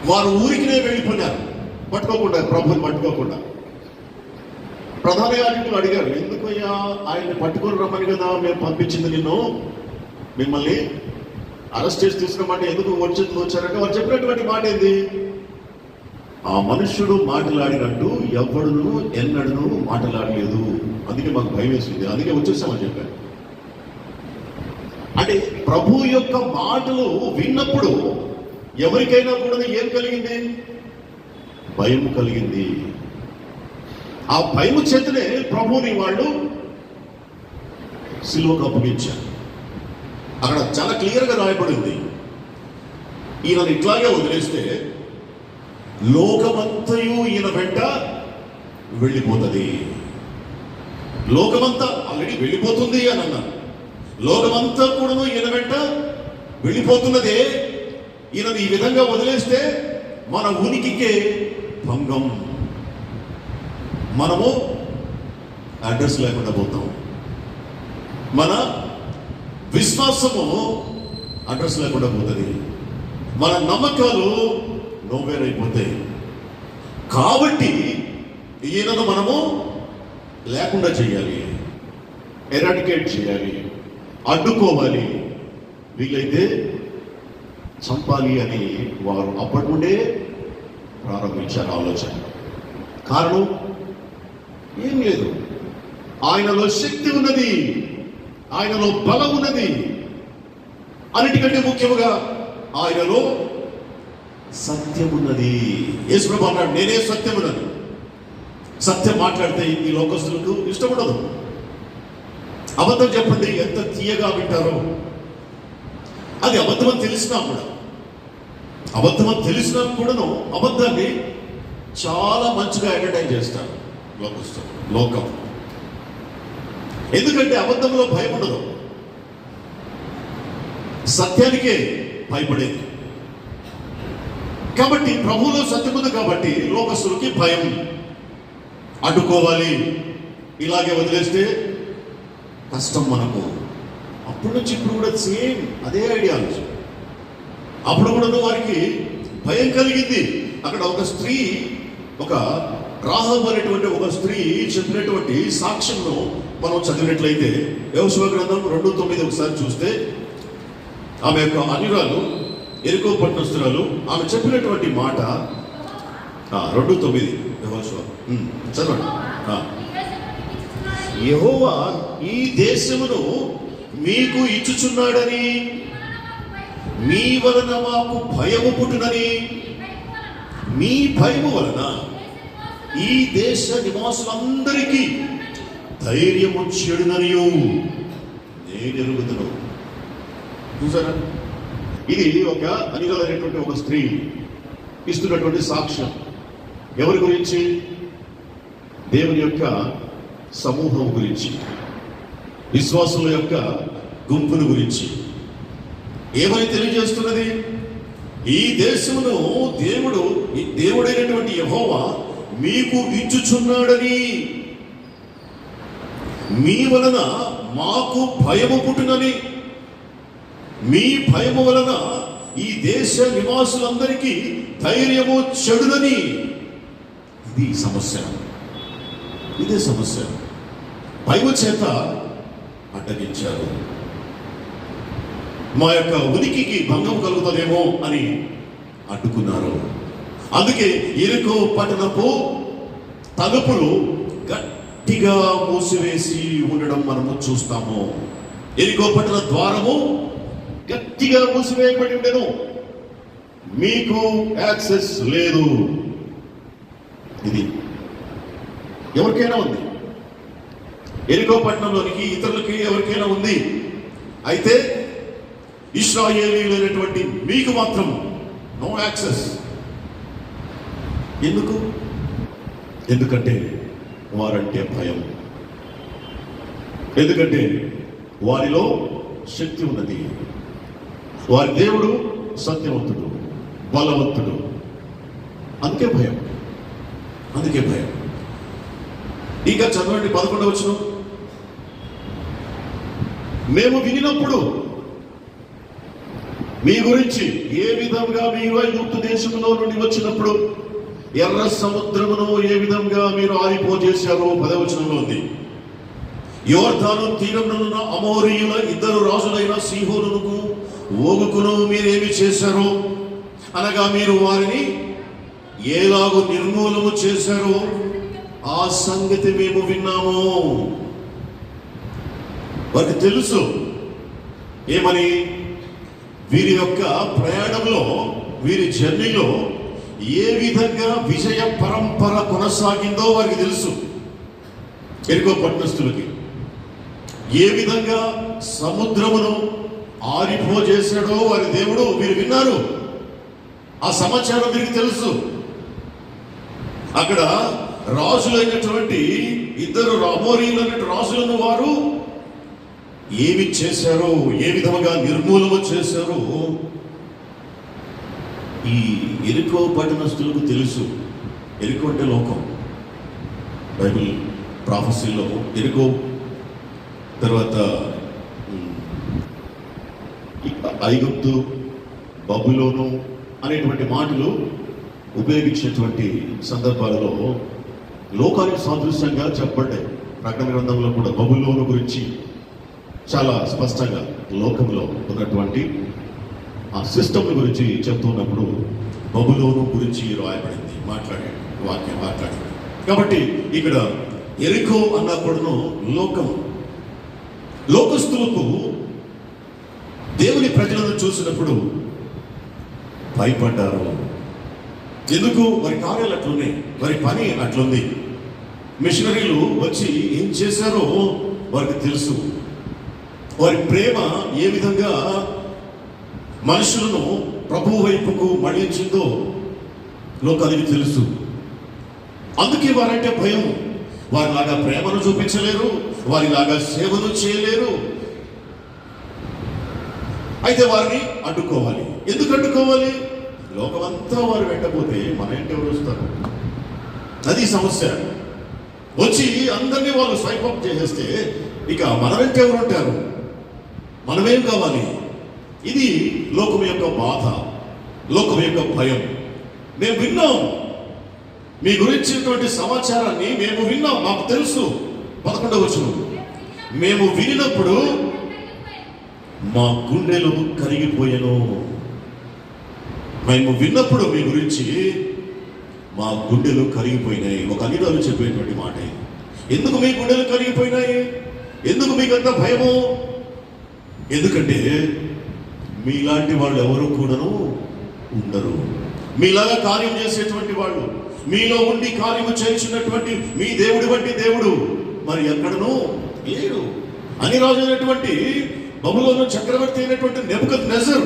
వారు ఊరికినే వెళ్ళిపోయినారు, పట్టుకోకుండా, ప్రభుని పట్టుకోకుండా. ప్రధాన యాజకులు అడిగారు, ఎందుకయ్యా ఆయన్ని పట్టుకొని రమ్మని కదా మేము పంపించింది, నిన్ను మిమ్మల్ని అరెస్ట్ చేసి తీసుకురమ్మంటే ఎందుకు వచ్చారంటే వారు చెప్పినటువంటి మాట ఏంది? ఆ మనుష్యుడు మాట్లాడినట్టు ఎవడును ఎన్నడను మాట్లాడలేదు, అందుకే మాకు భయం వేసింది, అందుకే వచ్చేసామని చెప్పారు. అంటే ప్రభు యొక్క మాటలు విన్నప్పుడు ఎవరికైనా కూడా ఏం కలిగింది? భయం కలిగింది. ఆ భయం చేతనే ప్రభుని వాళ్ళు సిలువకు అప్పగించారు. అక్కడ చాలా క్లియర్గా రాయబడింది, ఈయనను ఇట్లాగే వదిలేస్తే లోకమంతయు ఈయన వెంట వెళ్ళిపోతుంది. లోకమంతా ఆల్రెడీ వెళ్ళిపోతుంది అని అన్నారు. లోకమంతా కూడా ఈయన వెంట వెళ్ళిపోతున్నదే. ఈయనను ఈ విధంగా వదిలేస్తే మన ఉనికికే భంగం, మనము అడ్రస్ లేకుండా పోతాం, మన విశ్వాసము అడ్రస్ లేకుండా పోతుంది, మన నమ్మకాలు నోవేరైపోతాయి. కాబట్టి ఈయనను మనము లేకుండా చేయాలి, ఎరాడికేట్ చేయాలి, అడ్డుకోవాలి, వీలైతే చంపాలి అని వారు అప్పటి నుండే ప్రారంభించారు ఆలోచన. కారణం ఏం లేదు, ఆయనలో శక్తి ఉన్నది, ఆయనలో బలం ఉన్నది, అన్నిటికంటే ముఖ్యంగా ఆయనలో సత్యం ఉన్నది. యేసు ప్రభువు అన్నాడు, నేనే సత్యం ఉన్నది. సత్యం మాట్లాడితే ఈ లోకస్తులకు ఇష్టపడదు. అబద్ధం చెప్పండి ఎంత తీయగా వింటారో. అది అబద్ధమని తెలిసినా కూడా, అబద్ధమని తెలిసినా కూడాను అబద్ధాన్ని చాలా మంచిగా అడ్వర్టైజ్ చేస్తారు లోకం. ఎందుకంటే అబద్ధంలో భయం ఉండదు, సత్యానికే భయపడేది. కాబట్టి ప్రభువులో సత్యం ఉంది కాబట్టి లోకస్తులకి భయం, అడ్డుకోవాలి, ఇలాగే వదిలేస్తే కష్టం మనకు. అప్పటి నుంచి ఇప్పుడు కూడా సేమ్ అదే ఐడియాలజీ. అప్పుడు కూడా వారికి భయం కలిగింది. అక్కడ ఒక స్త్రీ, ఒక రాహబు అనేటువంటి ఒక స్త్రీ చెప్పినటువంటి సాక్ష్యంలో మనం చదివినట్లయితే యెహోషువ గ్రంథం 2:9 ఒకసారి చూస్తే, ఆమె యొక్క అన్యురాలు, ఎరికో పట్టణస్తురాలు, ఆమె చెప్పినటువంటి మాట 2:9 యెహోషువ చదవండి. యెహోవా ఈ దేశమును మీకు ఇచ్చుచున్నాడని, మీ వలన మాకు భయము పుట్టునని, మీ భయము వలన ఈ దేశ నివాసులందరికీ ధైర్యము చెడుననియు నేను ఎరుగుదును. చూసారా, ఇది ఒక అనిగలైనటువంటి ఒక స్త్రీ ఇస్తున్నటువంటి సాక్ష్యం. ఎవరి గురించి? దేవుని యొక్క సమూహం గురించి, విశ్వాసుల యొక్క గుంపును గురించి. ఏమని తెలియజేస్తున్నది? ఈ దేశమును దేవుడైనటువంటి యెహోవా మీకు ఇచ్చుచున్నాడని, మీ వలన మాకు భయము పుట్టునని, మీ భయము వలన ఈ దేశ నివాసులందరికీ ధైర్యము చెడునని. ఇది సమస్య, ఇదే సమస్య. భయము చేత అడ్డగించారు. మా యొక్క ఉనికికి భంగం కలుగుతుందేమో అని అడ్డుకున్నారు. అందుకే ఎరికో పట్టణపు తలుపులు గట్టిగా మూసివేసి ఉండడం మనము చూస్తాము. ఎరికో పట్టణ ద్వారము గట్టిగా మూసివేయబడి ఉండెను, మీకు యాక్సెస్ లేదు. ఇది ఎవరికైనా ఉంది, ఎరికో పట్టణంలోనికి ఇతరులకి ఎవరికైనా ఉంది. అయితే ఇశ్రాయేలీయులైనటువంటి మీకు మాత్రం నో యాక్సెస్. ఎందుకు? ఎందుకంటే వారంటే భయం, ఎందుకంటే వారిలో శక్తి ఉన్నది, వారి దేవుడు సత్యవంతుడు, బలవంతుడు. అందుకే భయం, అందుకే భయం. ఇంకా చదవండి 11వ వచనం. మేము వినినప్పుడు మీ గురించి ఏ విధంగా మీరు ఐగుప్తు దేశంలో నుండి వచ్చినప్పుడు ఎర్ర సముద్రమును ఏ విధంగా మీరు ఆరిపోజేశారో 10వ వచనంలో ఉంది. యోర్దాను తీరమునున్న అమోరీయుల 2 రాజులైన సీహోనుకు ఓగుకును మీరేమి చేశారో, అనగా మీరు వారిని ఎలాగూ నిర్మూలము చేశారో ఆ సంగతి మేము విన్నాము. వారికి తెలుసు ఏమని, వీరి యొక్క ప్రయాణంలో, వీరి జర్నీలో ఏ విధంగా విజయ పరంపర కొనసాగిందో వారికి తెలుసు. ఎరికో పట్టణస్థులకి ఏ విధంగా సముద్రమును ఆరిపోజేశాడో వారి దేవుడు వీరు విన్నారు. ఆ సమాచారం వీరికి తెలుసు. అక్కడ రాజులైనటువంటి 2 అమోరీయులైన రాజులను వారు ఏమి చేశారో, ఏ విధముగా నిర్మూలన చేశారో ఈ ఎరికో పట్టణస్థులకు తెలుసు. ఎరికో అంటే లోకం. బైబిల్ ప్రాఫెసీలో ఎరికో తర్వాత ఐగుప్తు, బబులోను అనేటువంటి మాటలు ఉపయోగించేటువంటి సందర్భాలలో లోకానికి సాదృశ్యంగా చెప్పబడ్డాయి. ప్రకటన గ్రంథంలో కూడా బబులోను గురించి చాలా స్పష్టంగా లోకంలో ఉన్నటువంటి ఆ సిస్టమ్ గురించి చెప్తున్నప్పుడు బబులోను గురించి రాయబడింది, వాక్యం మాట్లాడింది. కాబట్టి ఇక్కడ ఎరికో అన్నప్పుడును లోకస్తులకు దేవుని ప్రజలను చూసినప్పుడు భయపడ్డారు. ఎందుకు? వారి కార్యాలు అట్లున్నాయి, వారి పని అట్లుంది. మిషనరీలు వచ్చి ఏం చేశారో వారికి తెలుసు. వారి ప్రేమ ఏ విధంగా మనుషులను ప్రభు వైపుకు మళ్లించిందో లోకానికి తెలుసు. అందుకే వారంటే భయం. వారిలాగా ప్రేమను చూపించలేరు, వారిలాగా సేవను చేయలేరు. అయితే వారిని అడ్డుకోవాలి. ఎందుకు అడ్డుకోవాలి? లోకమంతా వారు వెంటపోతే మన ఇంటి ఎవరు వస్తారు? అది సమస్య. వచ్చి అందరినీ వాళ్ళు స్వైప్ అప్ చేసేస్తే ఇక మన వెంట ఎవరు ఉంటారు? మనమేం కావాలి? ఇది లోకం యొక్క బాధ, లోకం యొక్క భయం. మేము విన్నాం, మీ గురించినటువంటి సమాచారాన్ని మేము విన్నాం, మాకు తెలుసు. 11వ వచనం, మేము వినినప్పుడు మా గుండెలు కరిగిపోయాను. మేము విన్నప్పుడు మీ గురించి మా గుండెలు కరిగిపోయినాయి. ఒక అనిరాలు చెప్పేటువంటి మాట. ఎందుకు మీ గుండెలు కరిగిపోయినాయి? ఎందుకు మీకంత భయము? ఎందుకంటే మీలాంటి వాళ్ళు ఎవరు కూడాను ఉండరు. మీలాగా కార్యం చేసేటువంటి వాళ్ళు, మీలో ఉండి కార్యము చేయించినటువంటి మీ దేవుడి వంటి దేవుడు మరి ఎక్కడనూ లేడు అని రాజైనటువంటి బబులోను చక్రవర్తి అయినటువంటి నెబుకద్నెజర్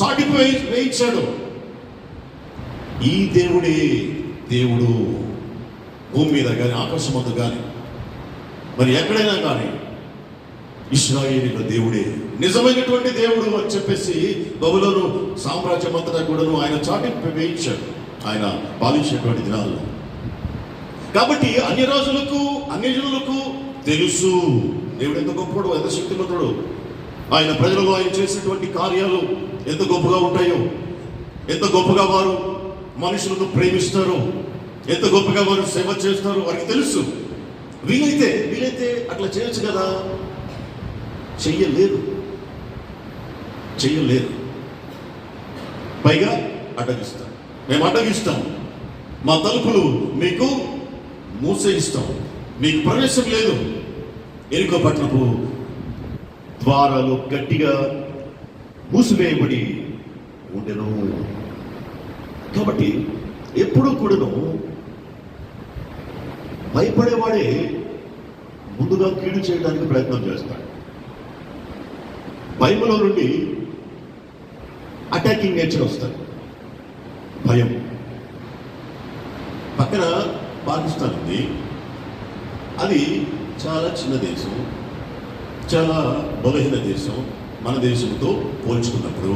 చాటిపోయి వేయించాడు. ఈ దేవుడే దేవుడు భూమి మీద కానీ ఆకాశమందు కానీ మరి ఎక్కడైనా కానీ ఇశ్రాయేలీయుల దేవుడే నిజమైనటువంటి దేవుడు అని చెప్పేసి బబులోను సామ్రాజ్యం అంతటా కూడాను ఆయన చాటింపు వేయించాడు ఆయన పాలించేటువంటి దినాల్లో. కాబట్టి అన్య రాజులకు, అన్యజనులకు తెలుసు దేవుడు ఎంత గొప్పడు, ఎంత శక్తిమంతుడు. ఆయన ప్రజలలో ఆయన చేసినటువంటి కార్యాలు ఎంత గొప్పగా ఉంటాయో, ఎంత గొప్పగా వారు మనుషులను ప్రేమిస్తారు, ఎంత గొప్పగా వారు సేవ చేస్తారు వారికి తెలుసు. వీలైతే అట్లా చేయొచ్చు కదా, చెయ్యలేరు. పైగా అడ్డగిస్తాం. మేము అడ్డగిస్తాం, మా తలుపులు మీకు మూసేయిస్తాం, మీకు ప్రవేశం లేదు. ఎరికో పట్టణపు ద్వారాలు గట్టిగా మూసివేయబడి ఉండెను. కాబట్టి ఎప్పుడూ కూడాను భయపడేవాడే ముందుగా కీడు చేయడానికి ప్రయత్నం చేస్తాడు. భయంలో నుండి అటాకింగ్ నేచర్ వస్తాడు. భయం. పక్కన పాకిస్తాన్ ఉంది. అది చాలా చిన్న దేశం, చాలా బలహీన దేశం మన దేశంతో పోల్చుకున్నప్పుడు.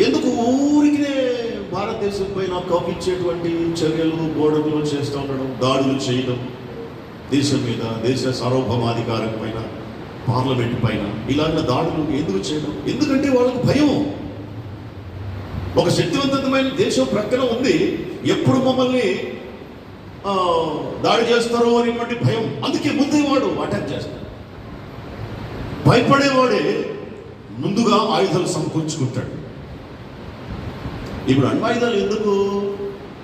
ఎందుకు ఊరికినే భారతదేశం పైన కవ్వించేటువంటి చర్యలు, గోడలు చేస్తూ ఉండడం, దాడులు చేయడం, దేశం మీద, దేశ సార్వభౌమాధికారం పైన పార్లమెంట్ పైన ఇలాంటి దాడులు ఎందుకు చేయడం? ఎందుకంటే వాళ్ళకు భయం. ఒక శక్తివంతమైన దేశం ప్రక్కన ఉంది, ఎప్పుడు మమ్మల్ని దాడి చేస్తారో అనేటువంటి భయం. అందుకే ముందే వాడు అటాక్ చేస్తాడు. భయపడేవాడే ముందుగా ఆయుధాలు సమకూర్చుకుంటాడు. ఇప్పుడు అణ్వాయుధాలు ఎందుకు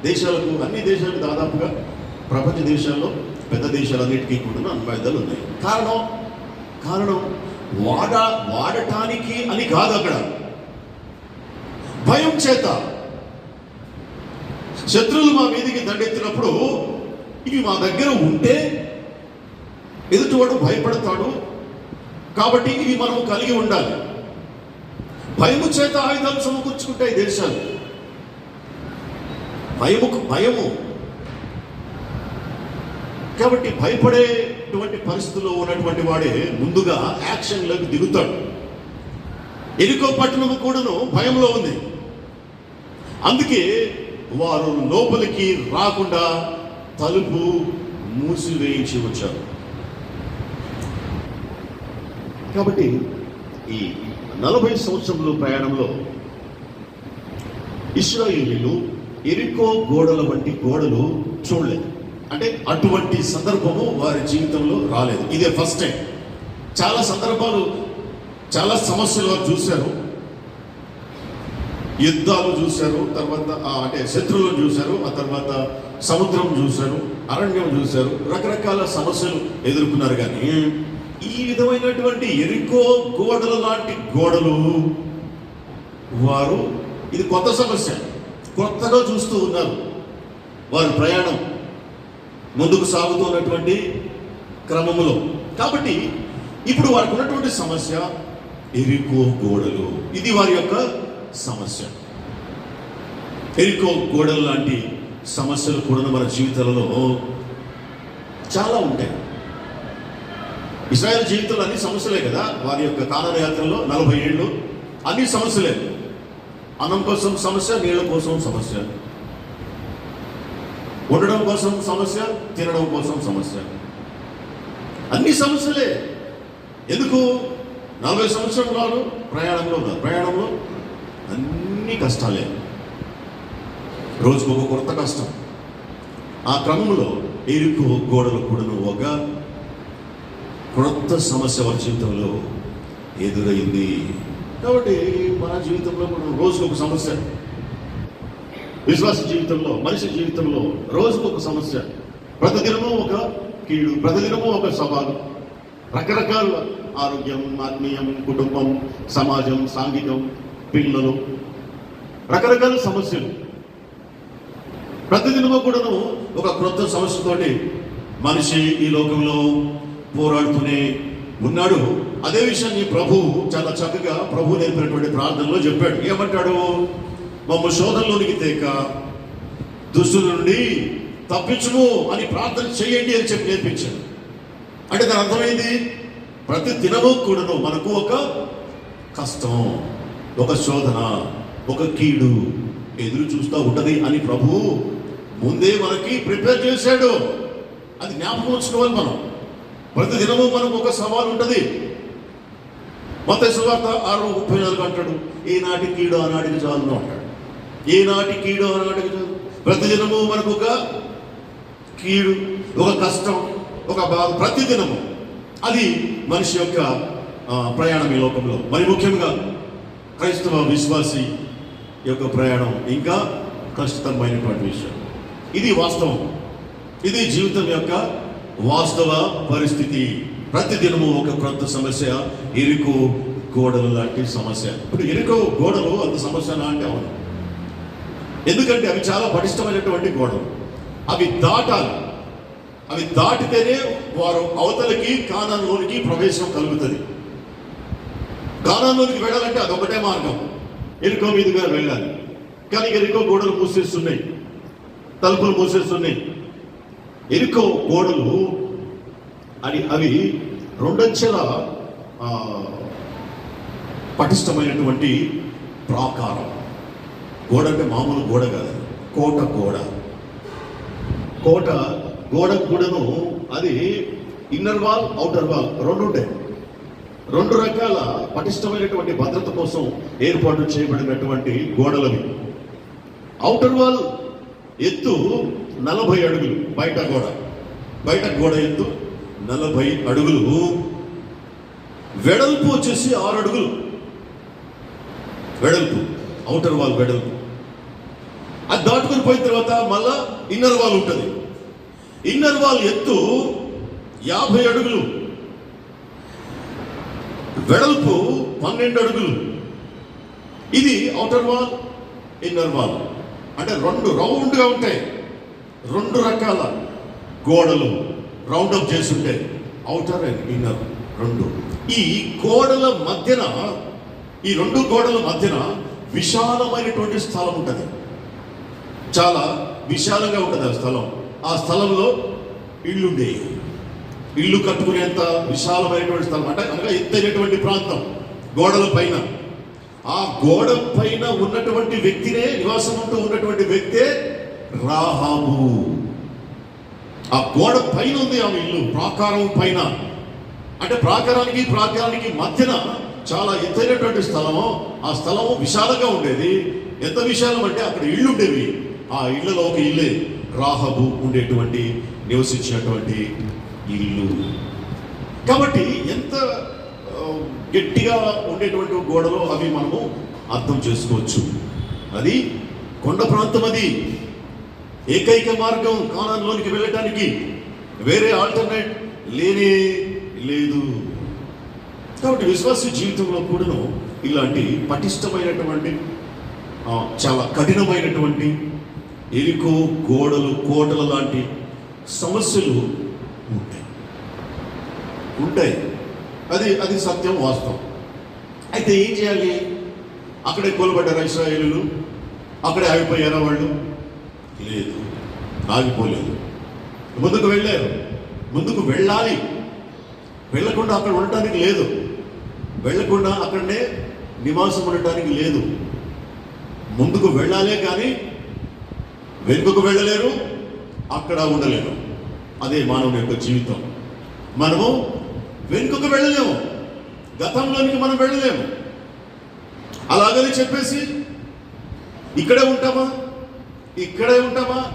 దేశాలకు, అన్ని దేశాలకు దాదాపుగా ప్రపంచ దేశాల్లో పెద్ద దేశాలన్నిటికీ కూడా అణ్వాయుధాలు ఉన్నాయి. కారణం వాడటానికి అని కాదు, అక్కడ భయం చేత. శత్రువులు మా మీదికి దండెత్తినప్పుడు ఇవి మా దగ్గర ఉంటే ఎదుటివాడు భయపడతాడు, కాబట్టి ఇవి మనం కలిగి ఉండాలి. భయము చేత ఆయుధాలు సమకూర్చుకుంటాయి దేశాలు. భయము కాబట్టి భయపడేటువంటి పరిస్థితుల్లో ఉన్నటువంటి వాడే ముందుగా యాక్షన్లోకి దిగుతాడు. ఎరికో పట్టణము కూడాను భయంలో ఉంది. అందుకే వారు లోపలికి రాకుండా తలుపు మూసివేయించి వచ్చారు. కాబట్టి ఈ 40 సంవత్సరముల ప్రయాణంలో ఇశ్రాయేలీయులు ఎరికో గోడల వంటి గోడలు చూడలేదు. అంటే అటువంటి సందర్భము వారి జీవితంలో రాలేదు. ఇదే ఫస్ట్ టైం. చాలా సందర్భాలు, చాలా సమస్యలు వారు చూశారు, యుద్ధాలు చూశారు, తర్వాత అంటే శత్రువులను చూశారు, ఆ తర్వాత సముద్రం చూశారు, అరణ్యం చూశారు, రకరకాల సమస్యలు ఎదుర్కొన్నారు. కానీ ఈ విధమైనటువంటి ఎరికో గోడలు లాంటి గోడలు వారు, ఇది కొత్త సమస్య, కొత్తగా చూస్తూ ఉన్నారు. వారి ప్రయాణం ముందుకు సాగుతున్నటువంటి క్రమములో. కాబట్టి ఇప్పుడు వారికి ఉన్నటువంటి సమస్య ఎరికో గోడలు. ఇది వారి యొక్క సమస్య. ఎరికో గోడలు లాంటి సమస్యలు కూడా మన జీవితాలలో చాలా ఉంటాయి. ఇశ్రాయేలు జీవితంలో అన్ని సమస్యలే కదా. వారి యొక్క కానాను యాత్రలో 40 ఏళ్ళు అన్ని సమస్యలే. అన్నం కోసం సమస్య, నీళ్ళ కోసం సమస్య, ఉండడం కోసం సమస్య, తినడం కోసం సమస్య, అన్ని సమస్యలే. ఎందుకు? 40 సంవత్సరాలు ప్రయాణంలో ఉన్నారు. ప్రయాణంలో అన్ని కష్టాలే, రోజుకు ఒక కొత్త కష్టం. ఆ క్రమంలో ఎరుకు గోడలు కూడాను ఒక కొత్త సమస్య వారి జీవితంలో ఎదురైంది. కాబట్టి మన జీవితంలో కూడా రోజుకు ఒక సమస్య. విశ్వాస జీవితంలో, మనిషి జీవితంలో రోజుకు ఒక సమస్య, ప్రతిదినము ఒక కీడు, ప్రతిదినము ఒక సవాలు. రకరకాల ఆరోగ్యం, ఆత్మీయం, కుటుంబం, సమాజం, సాంఘికం, పిల్లలు, రకరకాల సమస్యలు. ప్రతిదినము కూడాను ఒక క్రొత్త సమస్యతోటి మనిషి ఈ లోకంలో పోరాడుతూనే ఉన్నాడు. అదే విషయాన్ని ప్రభువు చాలా చక్కగా ప్రభు నేర్పినటువంటి ప్రార్థనలో చెప్పాడు. ఏమంటాడు? మమ్మ శోధనలోనికి తేక దుష్టుల నుండి తప్పించుము అని ప్రార్థన చేయండి అని చెప్పి నేర్పించాడు. అంటే దాని అర్థమైంది, ప్రతి దినము కూడాను మనకు ఒక కష్టం, ఒక శోధన, ఒక కీడు ఎదురు చూస్తూ ఉంటది అని ప్రభువు ముందే మనకి ప్రిపేర్ చేశాడు. అది జ్ఞాపకం ఉంచుకోవాలి. మనం ప్రతి దినము మనకు ఒక సవాల్ ఉంటుంది. మత్తయి సువార్త 6:34 అంటాడు, ఈనాటి కీడు ఆనాటికి చాలును అంటాడు. ఈనాటి కీడు ఆనాటికి చాలు. ప్రతిదినము మనకు ఒక కీడు, ఒక కష్టం, ఒక బాధ, ప్రతిదినము. అది మనిషి యొక్క ప్రయాణం ఈ లోకంలో. మరి ముఖ్యంగా క్రైస్తవ విశ్వాసి యొక్క ప్రయాణం ఇంకా కష్టతరమైనటువంటి విషయం. ఇది వాస్తవం, ఇది జీవితం యొక్క వాస్తవ పరిస్థితి. ప్రతిదినము ఒక కొత్త సమస్య, ఎరుకు గోడలు లాంటి సమస్య. ఇప్పుడు ఎరుకు గోడలు అంత సమస్యనా అంటే అవును. ఎందుకంటే అవి చాలా పటిష్టమైనటువంటి గోడలు. అవి దాటాలి. అవి దాటితేనే వారు అవతలకి కానానులోనికి ప్రవేశం కలుగుతుంది. కానానులోనికి వెళ్ళాలంటే అదొకటే మార్గం, ఎరుకో మీదుగా వెళ్ళాలి. కానీ ఎరుకో గోడలు మూసేస్తున్నాయి, తలుపులు మూసేస్తున్నాయి. ఎరుకో గోడలు అవి 2 అంచెల పటిష్టమైనటువంటి ప్రాకారం. గోడ అంటే మామూలు గోడ కాదు, కోట గోడ. కోట గోడ కూడాను అది ఇన్నర్ వాల్, అవుటర్ వాల్ 2 ఉంటాయి. రెండు రకాల పటిష్టమైనటువంటి భద్రత కోసం ఏర్పాటు చేయబడినటువంటి గోడలవి. ఔటర్ వాల్ ఎత్తు 40 అడుగులు, బయట గోడ ఎత్తు 40 అడుగులు, వెడల్పు వచ్చేసి 6 అడుగులు వెడల్పు, ఔటర్ వాల్ వెడల్పు. అది దాటుకుని పోయిన తర్వాత మళ్ళా ఇన్నర్ వాల్ ఉంటుంది. ఇన్నర్ వాల్ ఎత్తు 50 అడుగులు, వెడల్పు 12 అడుగులు. ఇది ఔటర్ వాల్, ఇన్నర్ వాల్. అంటే రెండు రౌండ్గా ఉంటాయి. రెండు రకాల గోడలు రౌండప్ చేసి ఉంటాయి, ఔటర్ అండ్ ఇన్నర్ రెండు. ఈ గోడల మధ్యన, ఈ రెండు గోడల మధ్యన విశాలమైనటువంటి స్థలం ఉంటుంది. చాలా విశాలంగా ఉంటుంది ఆ స్థలం. ఆ స్థలంలో ఇల్లు కట్టుకునేంత విశాలమైనటువంటి స్థలం. అంటే అనగా ఎత్తైనటువంటి ప్రాంతం గోడల పైన. ఆ గోడ పైన ఉన్నటువంటి వ్యక్తినే, నివాసం ఉంటూ ఉన్నటువంటి వ్యక్తే రాహాబు. ఆ గోడ పైన ఉంది ఆమె ఇల్లు, ప్రాకారం పైన. అంటే ప్రాకారానికి మధ్యన చాలా ఎత్తైనటువంటి స్థలము. ఆ స్థలము విశాలంగా ఉండేది. ఎంత విశాలం అంటే అక్కడ ఇళ్ళు ఉండేవి. ఆ ఇళ్లలో ఒక ఇల్లే రాహాబు ఉండేటువంటి, నివసించినటువంటి ఇల్లు. కాబట్టి ఎంత గట్టిగా ఉండేటువంటి గోడలో అవి మనము అర్థం చేసుకోవచ్చు. అది కొండ ప్రాంతం, అది ఏకైక మార్గం కానాన్లోనికి వెళ్ళటానికి, వేరే ఆల్టర్నేట్ లేనే లేదు. కాబట్టి విశ్వాస జీవితంలో కూడాను ఇలాంటి పటిష్టమైనటువంటి, చాలా కఠినమైనటువంటి ఎరికో గోడలు, కోటల లాంటి సమస్యలు ఉంటాయి. అది సత్యం, వాస్తవం. అయితే ఏం చేయాలి? అక్కడే కొలబడ్డారా ఇశ్రాయేలులు? అక్కడే ఆగిపోయారా వాళ్ళు? లేదు, ఆగిపోలేదు. ముందుకు వెళ్ళారు, ముందుకు వెళ్ళాలి. వెళ్ళకుండా అక్కడ ఉండటానికి లేదు, వెళ్ళకుండా అక్కడనే నివాసం ఉండటానికి లేదు. ముందుకు వెళ్ళాలే కానీ వెనుకకు వెళ్ళలేరు, అక్కడ ఉండలేరు. అదే మానవుని యొక్క జీవితం. మనము వెనుకకు వెళ్ళలేము, గతంలోనికి మనం వెళ్ళలేము. అలాగని చెప్పేసి ఇక్కడే ఉంటామా?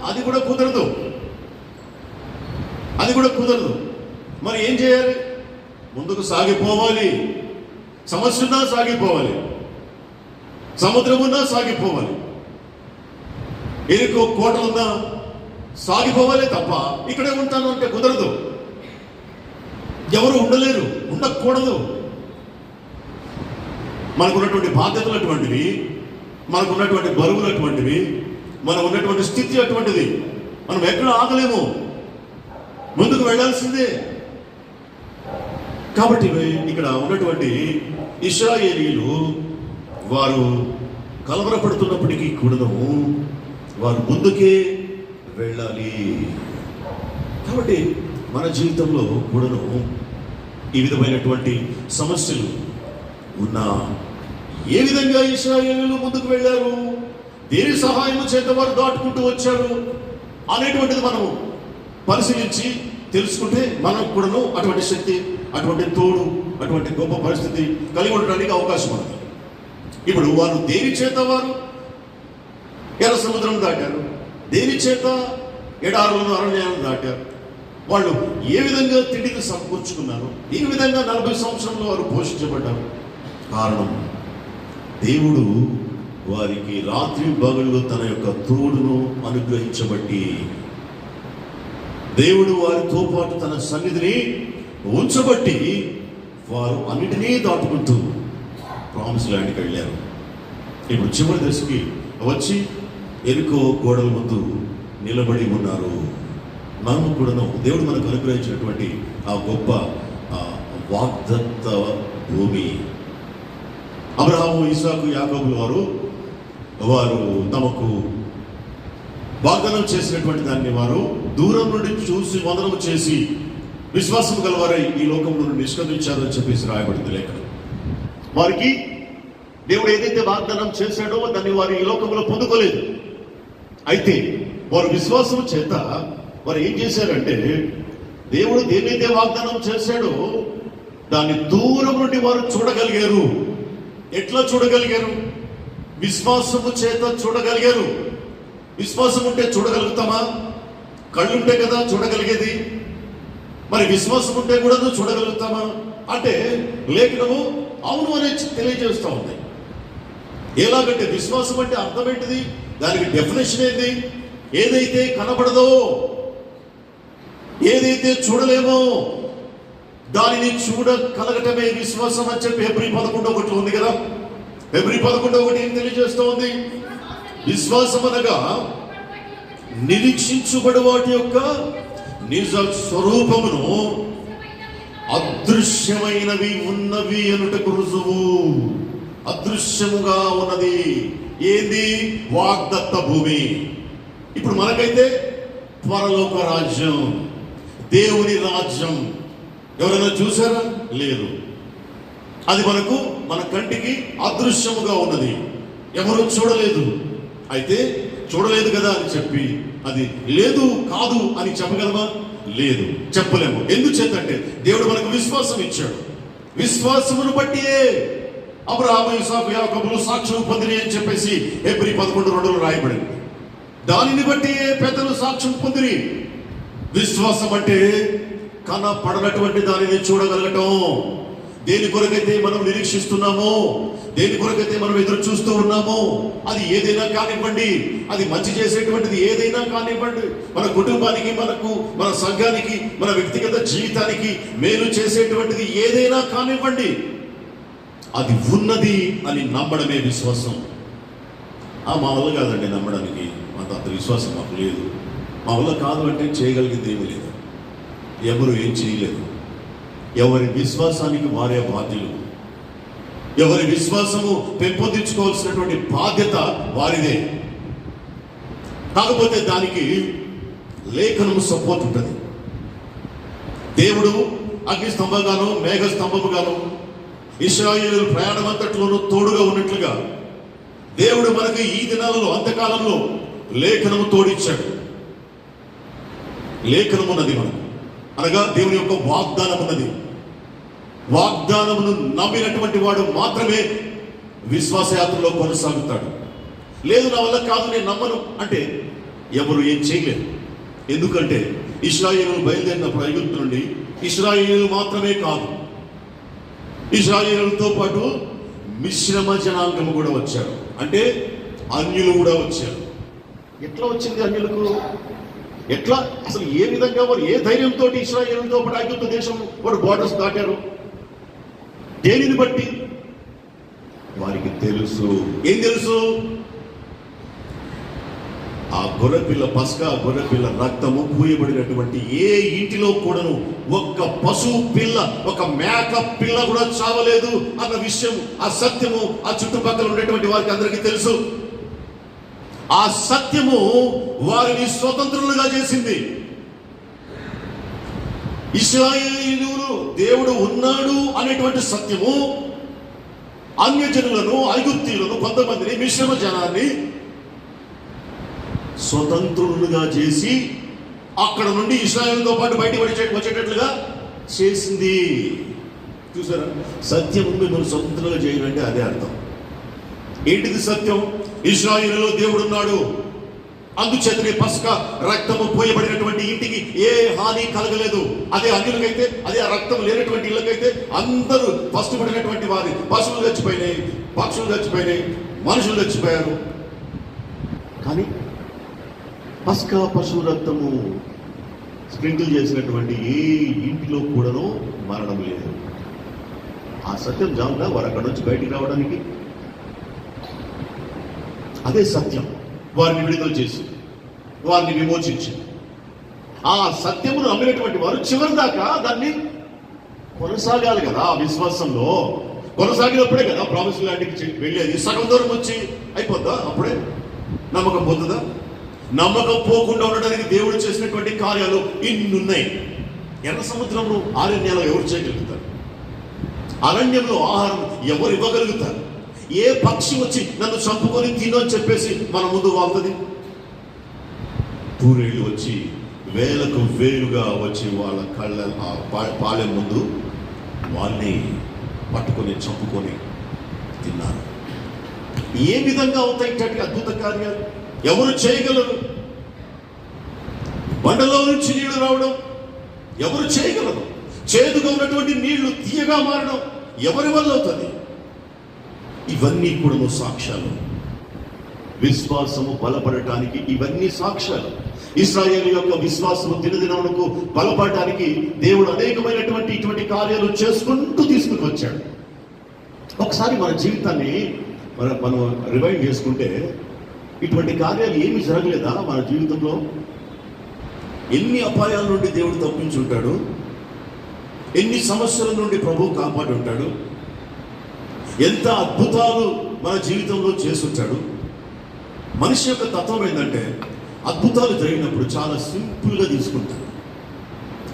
అది కూడా కుదరదు. మరి ఏం చేయాలి? ముందుకు సాగిపోవాలి. సమస్య ఉన్నా సాగిపోవాలి, సముద్రం ఉన్నా సాగిపోవాలి, ఎరుకో కోటలున్నా సాగిపోవాలి తప్ప ఇక్కడే ఉంటాను అంటే కుదరదు. ఎవరు ఉండలేరు, ఉండకూడదు. మనకున్నటువంటి బాధ్యతలు అటువంటివి, మనకున్నటువంటి బరువులు అటువంటివి, మనం ఉన్నటువంటి స్థితి అటువంటిది. మనం ఎక్కడ ఆగలేము, ముందుకు వెళ్ళాల్సిందే. కాబట్టి ఇక్కడ ఉన్నటువంటి ఇశ్రాయేలీలు వారు కలవరపడుతున్నప్పటికీ కూడాను వారు ముందుకే వెళ్ళాలి. కాబట్టి మన జీవితంలో కూడాను ఈ విధమైనటువంటి సమస్యలు ఉన్నా ఏ విధంగా ఇశ్రాయేలీయులు ముందుకు వెళ్ళారు, దేని సహాయం చేత వారు దాటుకుంటూ వచ్చారు అనేటువంటిది మనం పరిశీలించి తెలుసుకుంటే మనకు కూడాను అటువంటి శక్తి, అటువంటి తోడు, అటువంటి గొప్ప పరిస్థితి కలిగి ఉండడానికి అవకాశం ఉంది. ఇప్పుడు వారు దేని చేత వారు ఎర్ర సముద్రం దాటారు, దేని చేత ఎడారులను, అరణ్యాలను దాటారు, వాళ్ళు ఏ విధంగా తిండిని సమకూర్చుకున్నారు, ఏ విధంగా 40 సంవత్సరంలో వారు పోషించబడ్డారు. కారణం దేవుడు వారికి రాత్రి పగళ్ళు తన యొక్క తోడును అనుగ్రహించబట్టి, దేవుడు వారితో పాటు తన సన్నిధిని ఉంచబట్టి వారు అన్నిటినీ దాటుకుంటూ ప్రామిస్ ల్యాండ్కి వెళ్ళారు. ఇప్పుడు చివరి దశకి వచ్చి ఎరుకో గోడల ముందు నిలబడి ఉన్నారు. మనము కూడాను దేవుడు మనకు అనుగ్రహించినటువంటి ఆ గొప్ప వాగ్దత్త భూమి. అబ్రహాము, ఇస్సాకు, యాకోబుల వారు తమకు వాగ్దానం చేసినటువంటి దాన్ని వారు దూరం నుండి చూసి వందనం చేసి విశ్వాసం గలవారై ఈ లోకంలో నుండి నిష్క్రమించారని చెప్పేసి రాయబడింది లేఖనం. వారికి దేవుడు ఏదైతే వాగ్దానం చేశాడో దాన్ని వారు ఈ లోకంలో పొందుకోలేదు. అయితే వారు విశ్వాసం చేత వారు ఏం చేశారంటే, దేవుడు దేనైతే వాగ్దానం చేశాడో దాన్ని దూరం నుండి వారు చూడగలిగారు. ఎట్లా చూడగలిగారు? విశ్వాసము చేత చూడగలిగారు. విశ్వాసం ఉంటే చూడగలుగుతామా? కళ్ళుంటే కదా చూడగలిగేది. మరి విశ్వాసం ఉంటే కూడా చూడగలుగుతామా అంటే లేఖనము అవును అని తెలియజేస్తూ ఉంది. ఎలాగంటే విశ్వాసం అంటే అర్థం ఏంటిది? దానికి డెఫినేషన్ ఏంది? ఏదైతే కనబడదో, ఏదైతే చూడలేమో దానిని చూడగలగటమే విశ్వాసం అని చెప్పి హెబ్రీ 11:1 ఉంది కదా. హెబ్రీ 11:1 ఏం తెలియజేస్తూ ఉంది? విశ్వాసం అనగా నిరీక్షించుబడి వాటి యొక్క నిజ స్వరూపమును అదృశ్యమైనవి ఉన్నవి అనుటకు రుజువు. అదృశ్యముగా ఉన్నది ఏది? వాగ్దత్త భూమి. ఇప్పుడు మనకైతే పరలోక రాజ్యం, దేవుని రాజ్యం ఎవరైనా చూసారా? లేదు. అది మన కంటికి అదృశ్యముగా ఉన్నది, ఎవరు చూడలేదు. అయితే చూడలేదు కదా అని చెప్పి అది లేదు కాదు అని చెప్పగలమా? లేదు, చెప్పలేము. ఎందుచేతంటే దేవుడు మనకు విశ్వాసం ఇచ్చాడు. విశ్వాసమును బట్టియే అబ్రహాము, ఇస్సాకు, యాకోబులు సాక్ష్యం పొందిని అని చెప్పేసి హెబ్రీ 11:2 రాయబడింది. దానిని బట్టి పెద్దలు సాక్ష్యం పొందిరి. విశ్వాసం అంటే కనపడనటువంటి దానిని చూడగలగటం. దేని కొరకైతే మనం నిరీక్షిస్తున్నామో, దేని కొరకైతే మనం ఎదురు చూస్తూ ఉన్నామో, అది ఏదైనా కానివ్వండి, అది మంచి చేసేటువంటిది ఏదైనా కానివ్వండి, మన కుటుంబానికి, మన సంఘానికి, మన వ్యక్తిగత జీవితానికి మేలు చేసేటువంటిది ఏదైనా కానివ్వండి, అది ఉన్నది అని నమ్మడమే విశ్వాసం. మా వల్ల కాదండి నమ్మడానికి, అంత విశ్వాసం మాకు లేదు. మా వల్ల కాదు అంటే చేయగలిగింది ఏమీ లేదు. ఎవరు ఏం చేయలేదు. ఎవరి విశ్వాసానికి వారే బాధ్యులు. ఎవరి విశ్వాసము పెంపొందించుకోవాల్సినటువంటి బాధ్యత వారిదే. కాకపోతే దానికి లేఖనము సపోర్ట్ ఉంటుంది. దేవుడు అగ్ని స్తంభంగాను మేఘ స్తంభముగాను ఇశ్రాయేలు ప్రయాణం అంతట్లోనూ తోడుగా ఉన్నట్లుగా దేవుడు మనకు ఈ దినాలలో అంతకాలంలో లేఖనము తోడిచ్చాడు. లేఖనం ఉన్నది మనకు, అనగా దేవుని యొక్క వాగ్దానం ఉన్నది. వాగ్దానమును నమ్మినటువంటి వాడు మాత్రమే విశ్వాసయాత్రలో కొనసాగుతాడు. లేదు నా వల్ల కాదు, నేను నమ్మను అంటే ఎవరు ఏం చేయలేరు. ఎందుకంటే ఇశ్రాయేలు బయలుదేరినప్పుడు ఐగుప్తు నుండి ఇశ్రాయేలు మాత్రమే కాదు, ఇశ్రాయేలుతో పాటు మిశ్రమ జనాంగము కూడా వచ్చారు. అంటే అన్యులు కూడా వచ్చారు. ఎట్లా వచ్చింది అన్యులకు? ఎట్లా అసలు ఏ విధంగా వారు ఏ ధైర్యంతో ఇశ్రాయేలుతో పాటు ఐగుప్తు దేశం వారు బోర్డర్స్ దాటారు? దేనిని బట్టి? వారికి తెలుసు. ఏం తెలుసు? ఆ గొర్రెపిల్ల పస్కా గొర్రెపిల్ల రక్తము పూయబడినటువంటి ఏ ఇంటిలో కూడాను ఒక్క పశువు పిల్ల, ఒక మేక పిల్ల కూడా చావలేదు అన్న విషయం, ఆ సత్యము ఆ చుట్టుపక్కల ఉండేటువంటి వారికి అందరికీ తెలుసు. ఆ సత్యము వారిని స్వతంత్రులుగా చేసింది. ఇశ్రాయేలీయులు దేవుడు ఉన్నాడు అనేటువంటి సత్యము అన్యజనులను, ఐగుప్తీయులను, కొంతమందిని, మిశ్రమ జనాన్ని స్వతంత్రులుగా చేసి అక్కడ నుండి ఇశ్రాయేలుతో పాటు బయటికి వచ్చేటట్లుగా చేసింది. చూసారా? సత్యం మిమ్మల్ని స్వతంత్రులుగా చేయాలంటే అదే అర్థం. ఏంటిది సత్యం? ఇశ్రాయేలులో దేవుడు ఉన్నాడు, అందుచేతనే పస్కా రక్తము పోయబడినటువంటి ఇంటికి ఏ హాని కలగలేదు. అదే అన్యులకైతే, అదే ఆ రక్తం లేనటువంటి ఇళ్ళకైతే అందరూ పస్తుపడినటువంటి వారి పశువులు చచ్చిపోయినాయి, పక్షులు చచ్చిపోయినాయి, మనుషులు చచ్చిపోయారు. కానీ పస్కా పశువు రక్తము స్ప్రింకిల్ చేసినటువంటి ఏ ఇంటిలో కూడాను మరణం లేదు. ఆ సత్యం జాముగా వారు అక్కడ నుంచి బయటికి రావడానికి అదే సత్యం వారిని విడుదల చేసి వారిని విమోచించి, ఆ సత్యమును నమ్మినటువంటి వారు చివరి దాకా దాన్ని కొనసాగాలి కదా. ఆ విశ్వాసంలో కొనసాగినప్పుడే కదా ప్రామిస్ ల్యాండ్కి వెళ్ళేది. సగం దూరం వచ్చి అయిపోద్దా? అప్పుడే నమ్మకం పోతుందా? నమ్మకం పోకుండా ఉండడానికి దేవుడు చేసినటువంటి కార్యాలు ఇన్నున్నాయి. ఎర్ర సముద్రంలో ఆరణ్యాలు ఎవరు చేయగలుగుతారు? అరణ్యంలో ఆహారం ఎవరు ఇవ్వగలుగుతారు? ఏ పక్షి వచ్చి నన్ను చంపుకొని తిను అని చెప్పేసి మన ముందు వాళ్తుంది? పూరేళ్ళు వచ్చి వేలకు వేలుగా వచ్చి వాళ్ళ కళ్ళ పాలెం ముందు వాళ్ళని పట్టుకొని చంపుకొని తిన్నారు. ఏ విధంగా అవుతాయి ఇట్లాంటి అద్భుత కార్యాలు? ఎవరు చేయగలరు? బండలో నుంచి నీళ్లు రావడం ఎవరు చేయగలరు? చేదుగా ఉన్నటువంటి నీళ్లు తీయగా మారడం ఎవరి వల్ల అవుతుంది? ఇవన్నీ కూడా సాక్ష్యాలు. విశ్వాసము బలపడటానికి ఇవన్నీ సాక్ష్యాలు. ఇశ్రాయేలు యొక్క విశ్వాసము దినదినమునకు బలపడటానికి దేవుడు అనేకమైనటువంటి ఇటువంటి కార్యాలు చేసుకుంటూ తీసుకుని వచ్చాడు. ఒకసారి మన జీవితాన్ని మనం రివైండ్ చేసుకుంటే ఇటువంటి కార్యాలు ఏమీ జరగలేదా మన జీవితంలో? ఎన్ని అపాయాల నుండి దేవుడు తప్పించి ఉంటాడు, ఎన్ని సమస్యల నుండి ప్రభువు కాపాడి ఉంటాడు, ఎంత అద్భుతాలు మన జీవితంలో చేసుంటాడు. మనిషి యొక్క తత్వం ఏంటంటే అద్భుతాలు జరిగినప్పుడు చాలా సింపుల్గా తీసుకుంటారు,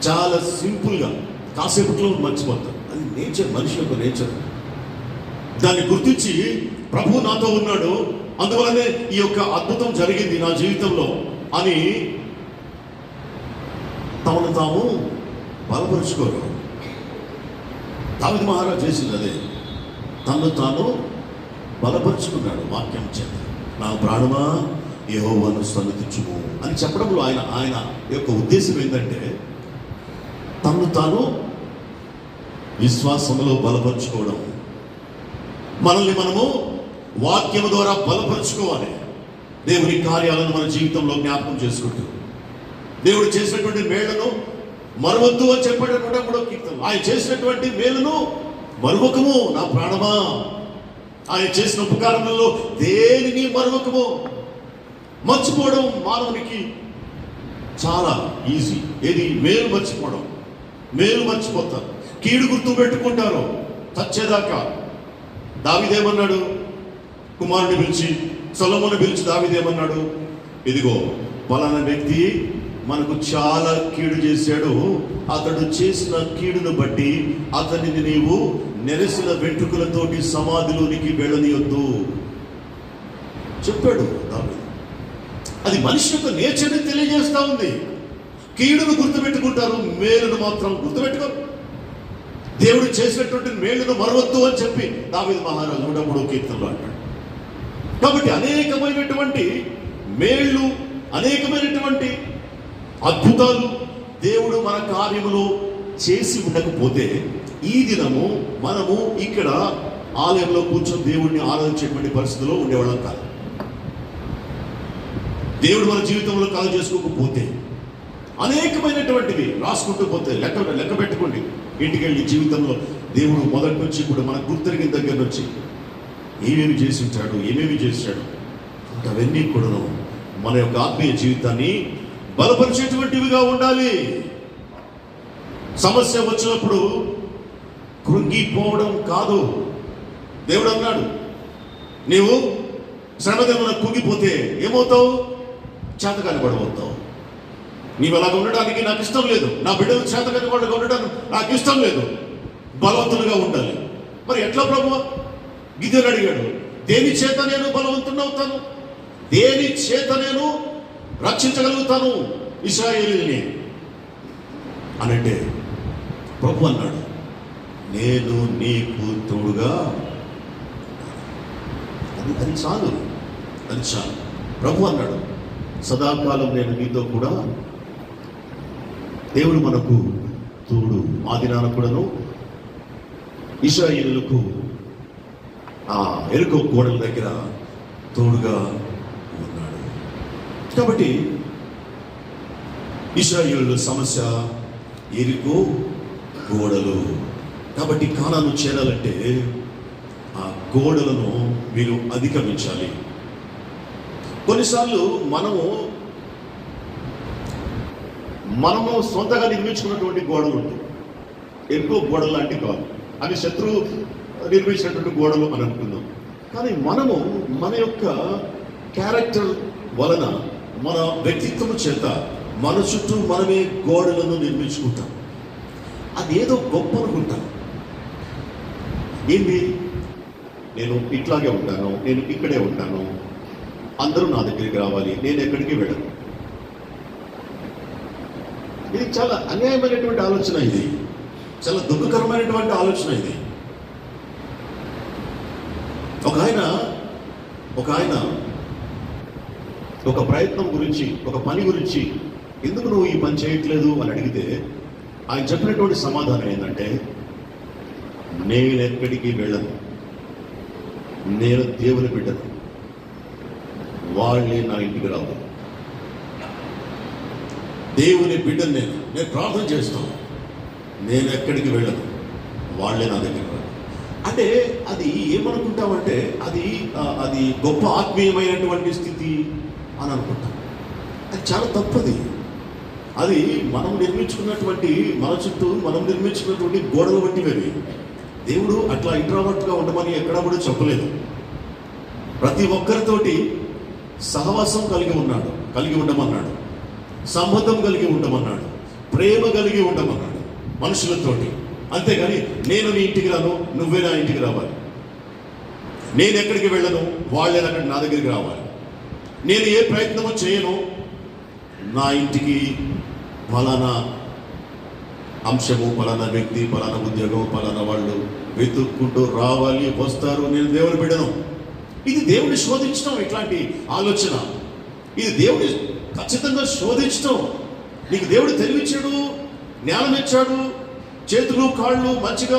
చాలా సింపుల్గా కాసేపట్లో మర్చిపోతారు. అది నేచర్, మనిషి యొక్క నేచర్. దాన్ని గుర్తించి ప్రభు నాతో ఉన్నాడు, అందువల్లనే ఈ యొక్క అద్భుతం జరిగింది నా జీవితంలో అని తమను తాము బలపరుచుకోరు. దావీదు మహారాజు చేసింది అదే, తను తాను బలపరుచుకున్నాడు వాక్యం చేత. నా ప్రాణమా యెహోవాను స్తుతించుము అని చెప్పడంలో ఆయన యొక్క ఉద్దేశం ఏంటంటే తను తాను విశ్వాసంలో బలపరుచుకోవడం. మనల్ని మనము వాక్యము ద్వారా బలపరుచుకోవాలి. దేవుని కార్యాలను మన జీవితంలో జ్ఞాపకం చేసుకుంటూ దేవుడు చేసినటువంటి మేళ్లను మరవద్దు అని చెప్పాడు 103వ కీర్తన. ఆయన చేసినటువంటి మేలును మరువకము నా ప్రాణమా. ఆయన చేసిన ఉపకారములలో దేనిని మరువకము. మర్చిపోవడం మానవునికి చాలా ఈజీ. ఏది? మేలు మర్చిపోవడం. మేలు మర్చిపోతారు, కీడు గుర్తు పెట్టుకుంటారు చచ్చేదాకా. దావీదేమన్నాడు? కుమారుని పిలిచి, సొలొమోను పిలిచి దావీదేమన్నాడు? ఇదిగో పలానా వ్యక్తి మనకు చాలా కీడు చేశాడు, అతడు చేసిన కీడును బట్టి అతనిని నీవు నెరసిన వెంట్రుకలతోటి సమాధిలోనికి వెళ్ళనియొద్దు చెప్పాడు దావీదు. అది మనిషి యొక్క నేచర్ని తెలియజేస్తా ఉంది. కీడును గుర్తుపెట్టుకుంటారు, మేలును మాత్రం గుర్తుపెట్టుకోరు. దేవుడు చేసినటువంటి మేలును మరవద్దు అని చెప్పి దావీదు మహారాజు 103వ కీర్తనలో అంటాడు. కాబట్టి అనేకమైనటువంటి మేళ్ళు, అనేకమైనటువంటి అద్భుతాలు దేవుడు మన కార్యములో చేసి ఉండకపోతే ఈ దినము మనము ఇక్కడ ఆలయంలో కూర్చొని దేవుడిని ఆరాధించేటువంటి పరిస్థితిలో ఉండేవాళ్ళం కాదు. దేవుడు మన జీవితంలో కాదు చేసుకోకపోతే అనేకమైనటువంటివి రాసుకుంటూ పోతే లెక్క పెట్టుకోండి. ఇంటికి వెళ్ళి జీవితంలో దేవుడు మొదటి నుంచి కూడా మనకు గుర్తెరిగిన దగ్గర నుంచి ఏమేమి చేసి ఉంటాడు, ఏమేమి చేశాడు, అవన్నీ కూడా మన యొక్క ఆత్మీయ జీవితాన్ని బలపరిచేటువంటివిగా ఉండాలి. సమస్య వచ్చినప్పుడు కృంగిపోవడం కాదు. దేవుడు అన్నాడు, నీవు శ్రమదేవున కుంగిపోతే ఏమవుతావు? చేతకాని పడబోతావు. నీవు అలాగ ఉండడానికి నాకు ఇష్టం లేదు, నా బిడ్డలు చేతకాని వాళ్ళగా ఉండడానికి నాకు ఇష్టం లేదు, బలవంతులుగా ఉండాలి. మరి ఎట్లా ప్రభువా? గిదెను అడిగాడు, దేని చేత నేను బలవంతుడవుతాను? దేని చేత నేను రక్షించగలుగుతాను ఇశ్రాయేలుని అనంటే ప్రభు అన్నాడు, నేను నీకు తోడుగా. అది చాలు, అది చాలు. ప్రభు అన్నాడు, సదాకాలం నేను నీతో కూడా. దేవుడు మనకు తోడు. ఆ దినాన కూడాను ఇశ్రాయేలులకు ఆ ఎరుకో గోడల దగ్గర తోడుగా ఉన్నాడు. కాబట్టి ఇశ్రాయేలు సమస్య ఎరుకో గోడలు. కాబట్టి కానాను చేరాలంటే ఆ గోడలను మీరు అధిగమించాలి. కొన్నిసార్లు మనము సొంతగా నిర్మించుకున్నటువంటి గోడలు ఉంటాయి. ఎరుకో గోడలు లాంటివి కాదు, అవి శత్రువు నిర్మించినటువంటి గోడలు అని అనుకుందాం. కానీ మనము మన యొక్క క్యారెక్టర్ వలన, మన వ్యక్తిత్వం చేత మన చుట్టూ మనమే గోడలను నిర్మించుకుంటాం. అదేదో గొప్ప అనుకుంటాం. ఏంటి? నేను ఇట్లాగే ఉంటాను, నేను ఇక్కడే ఉంటాను, అందరూ నా దగ్గరికి రావాలి, నేను ఎక్కడికి వెళ్ళను. ఇది చాలా అన్యాయమైనటువంటి ఆలోచన. ఇది చాలా దుఃఖకరమైనటువంటి ఆలోచన ఇది. ఒక ఆయన ఒక ప్రయత్నం గురించి, ఒక పని గురించి, ఎందుకు నువ్వు ఈ పని చేయట్లేదు అని అడిగితే ఆయన చెప్పినటువంటి సమాధానం ఏంటంటే, నేను ఎక్కడికి వెళ్ళను, నేను దేవుని బిడ్డను, వాళ్ళే నా ఇంటికి రావు. దేవుని బిడ్డను నేను ప్రార్థన చేస్తాను, నేను ఎక్కడికి వెళ్ళను, వాళ్ళే నా దగ్గర రావు. అంటే అది ఏమనుకుంటామంటే అది గొప్ప ఆత్మీయమైనటువంటి స్థితి అని అనుకుంటాం. అది చాలా తప్పది. అది మనం నిర్మించుకున్నటువంటి, మన చుట్టూ మనం నిర్మించుకున్నటువంటి గోడలు వంటివి. దేవుడు అట్లా ఇంట్రావర్ట్గా ఉండమని ఎక్కడా కూడా చెప్పలేదు. ప్రతి ఒక్కరితోటి సహవాసం కలిగి ఉండమన్నాడు, సంబంధం కలిగి ఉండమన్నాడు, ప్రేమ కలిగి ఉండమన్నాడు మనుషులతోటి. అంతేగాని నేను నీ ఇంటికి రాను, నువ్వే నా ఇంటికి రావాలి, నేను ఎక్కడికి వెళ్ళను, వాళ్ళే నా దగ్గరికి రావాలి, నేను ఏ ప్రయత్నము చేయను, నా ఇంటికి ఫలానా అంశము, ఫలానా వ్యక్తి, ఫలానా ఉద్యోగం, ఫలానా వాళ్ళు వెతుక్కుంటూ రావాలి, వస్తారు, నేను దేవుని బిడ్డను. ఇది దేవుని శోధించడం. ఇట్లాంటి ఆలోచన ఇది దేవుని ఖచ్చితంగా శోధించడం. నీకు దేవుడు తెలివిచ్చాడు, జ్ఞానం ఇచ్చాడు, చేతులు కాళ్ళు మంచిగా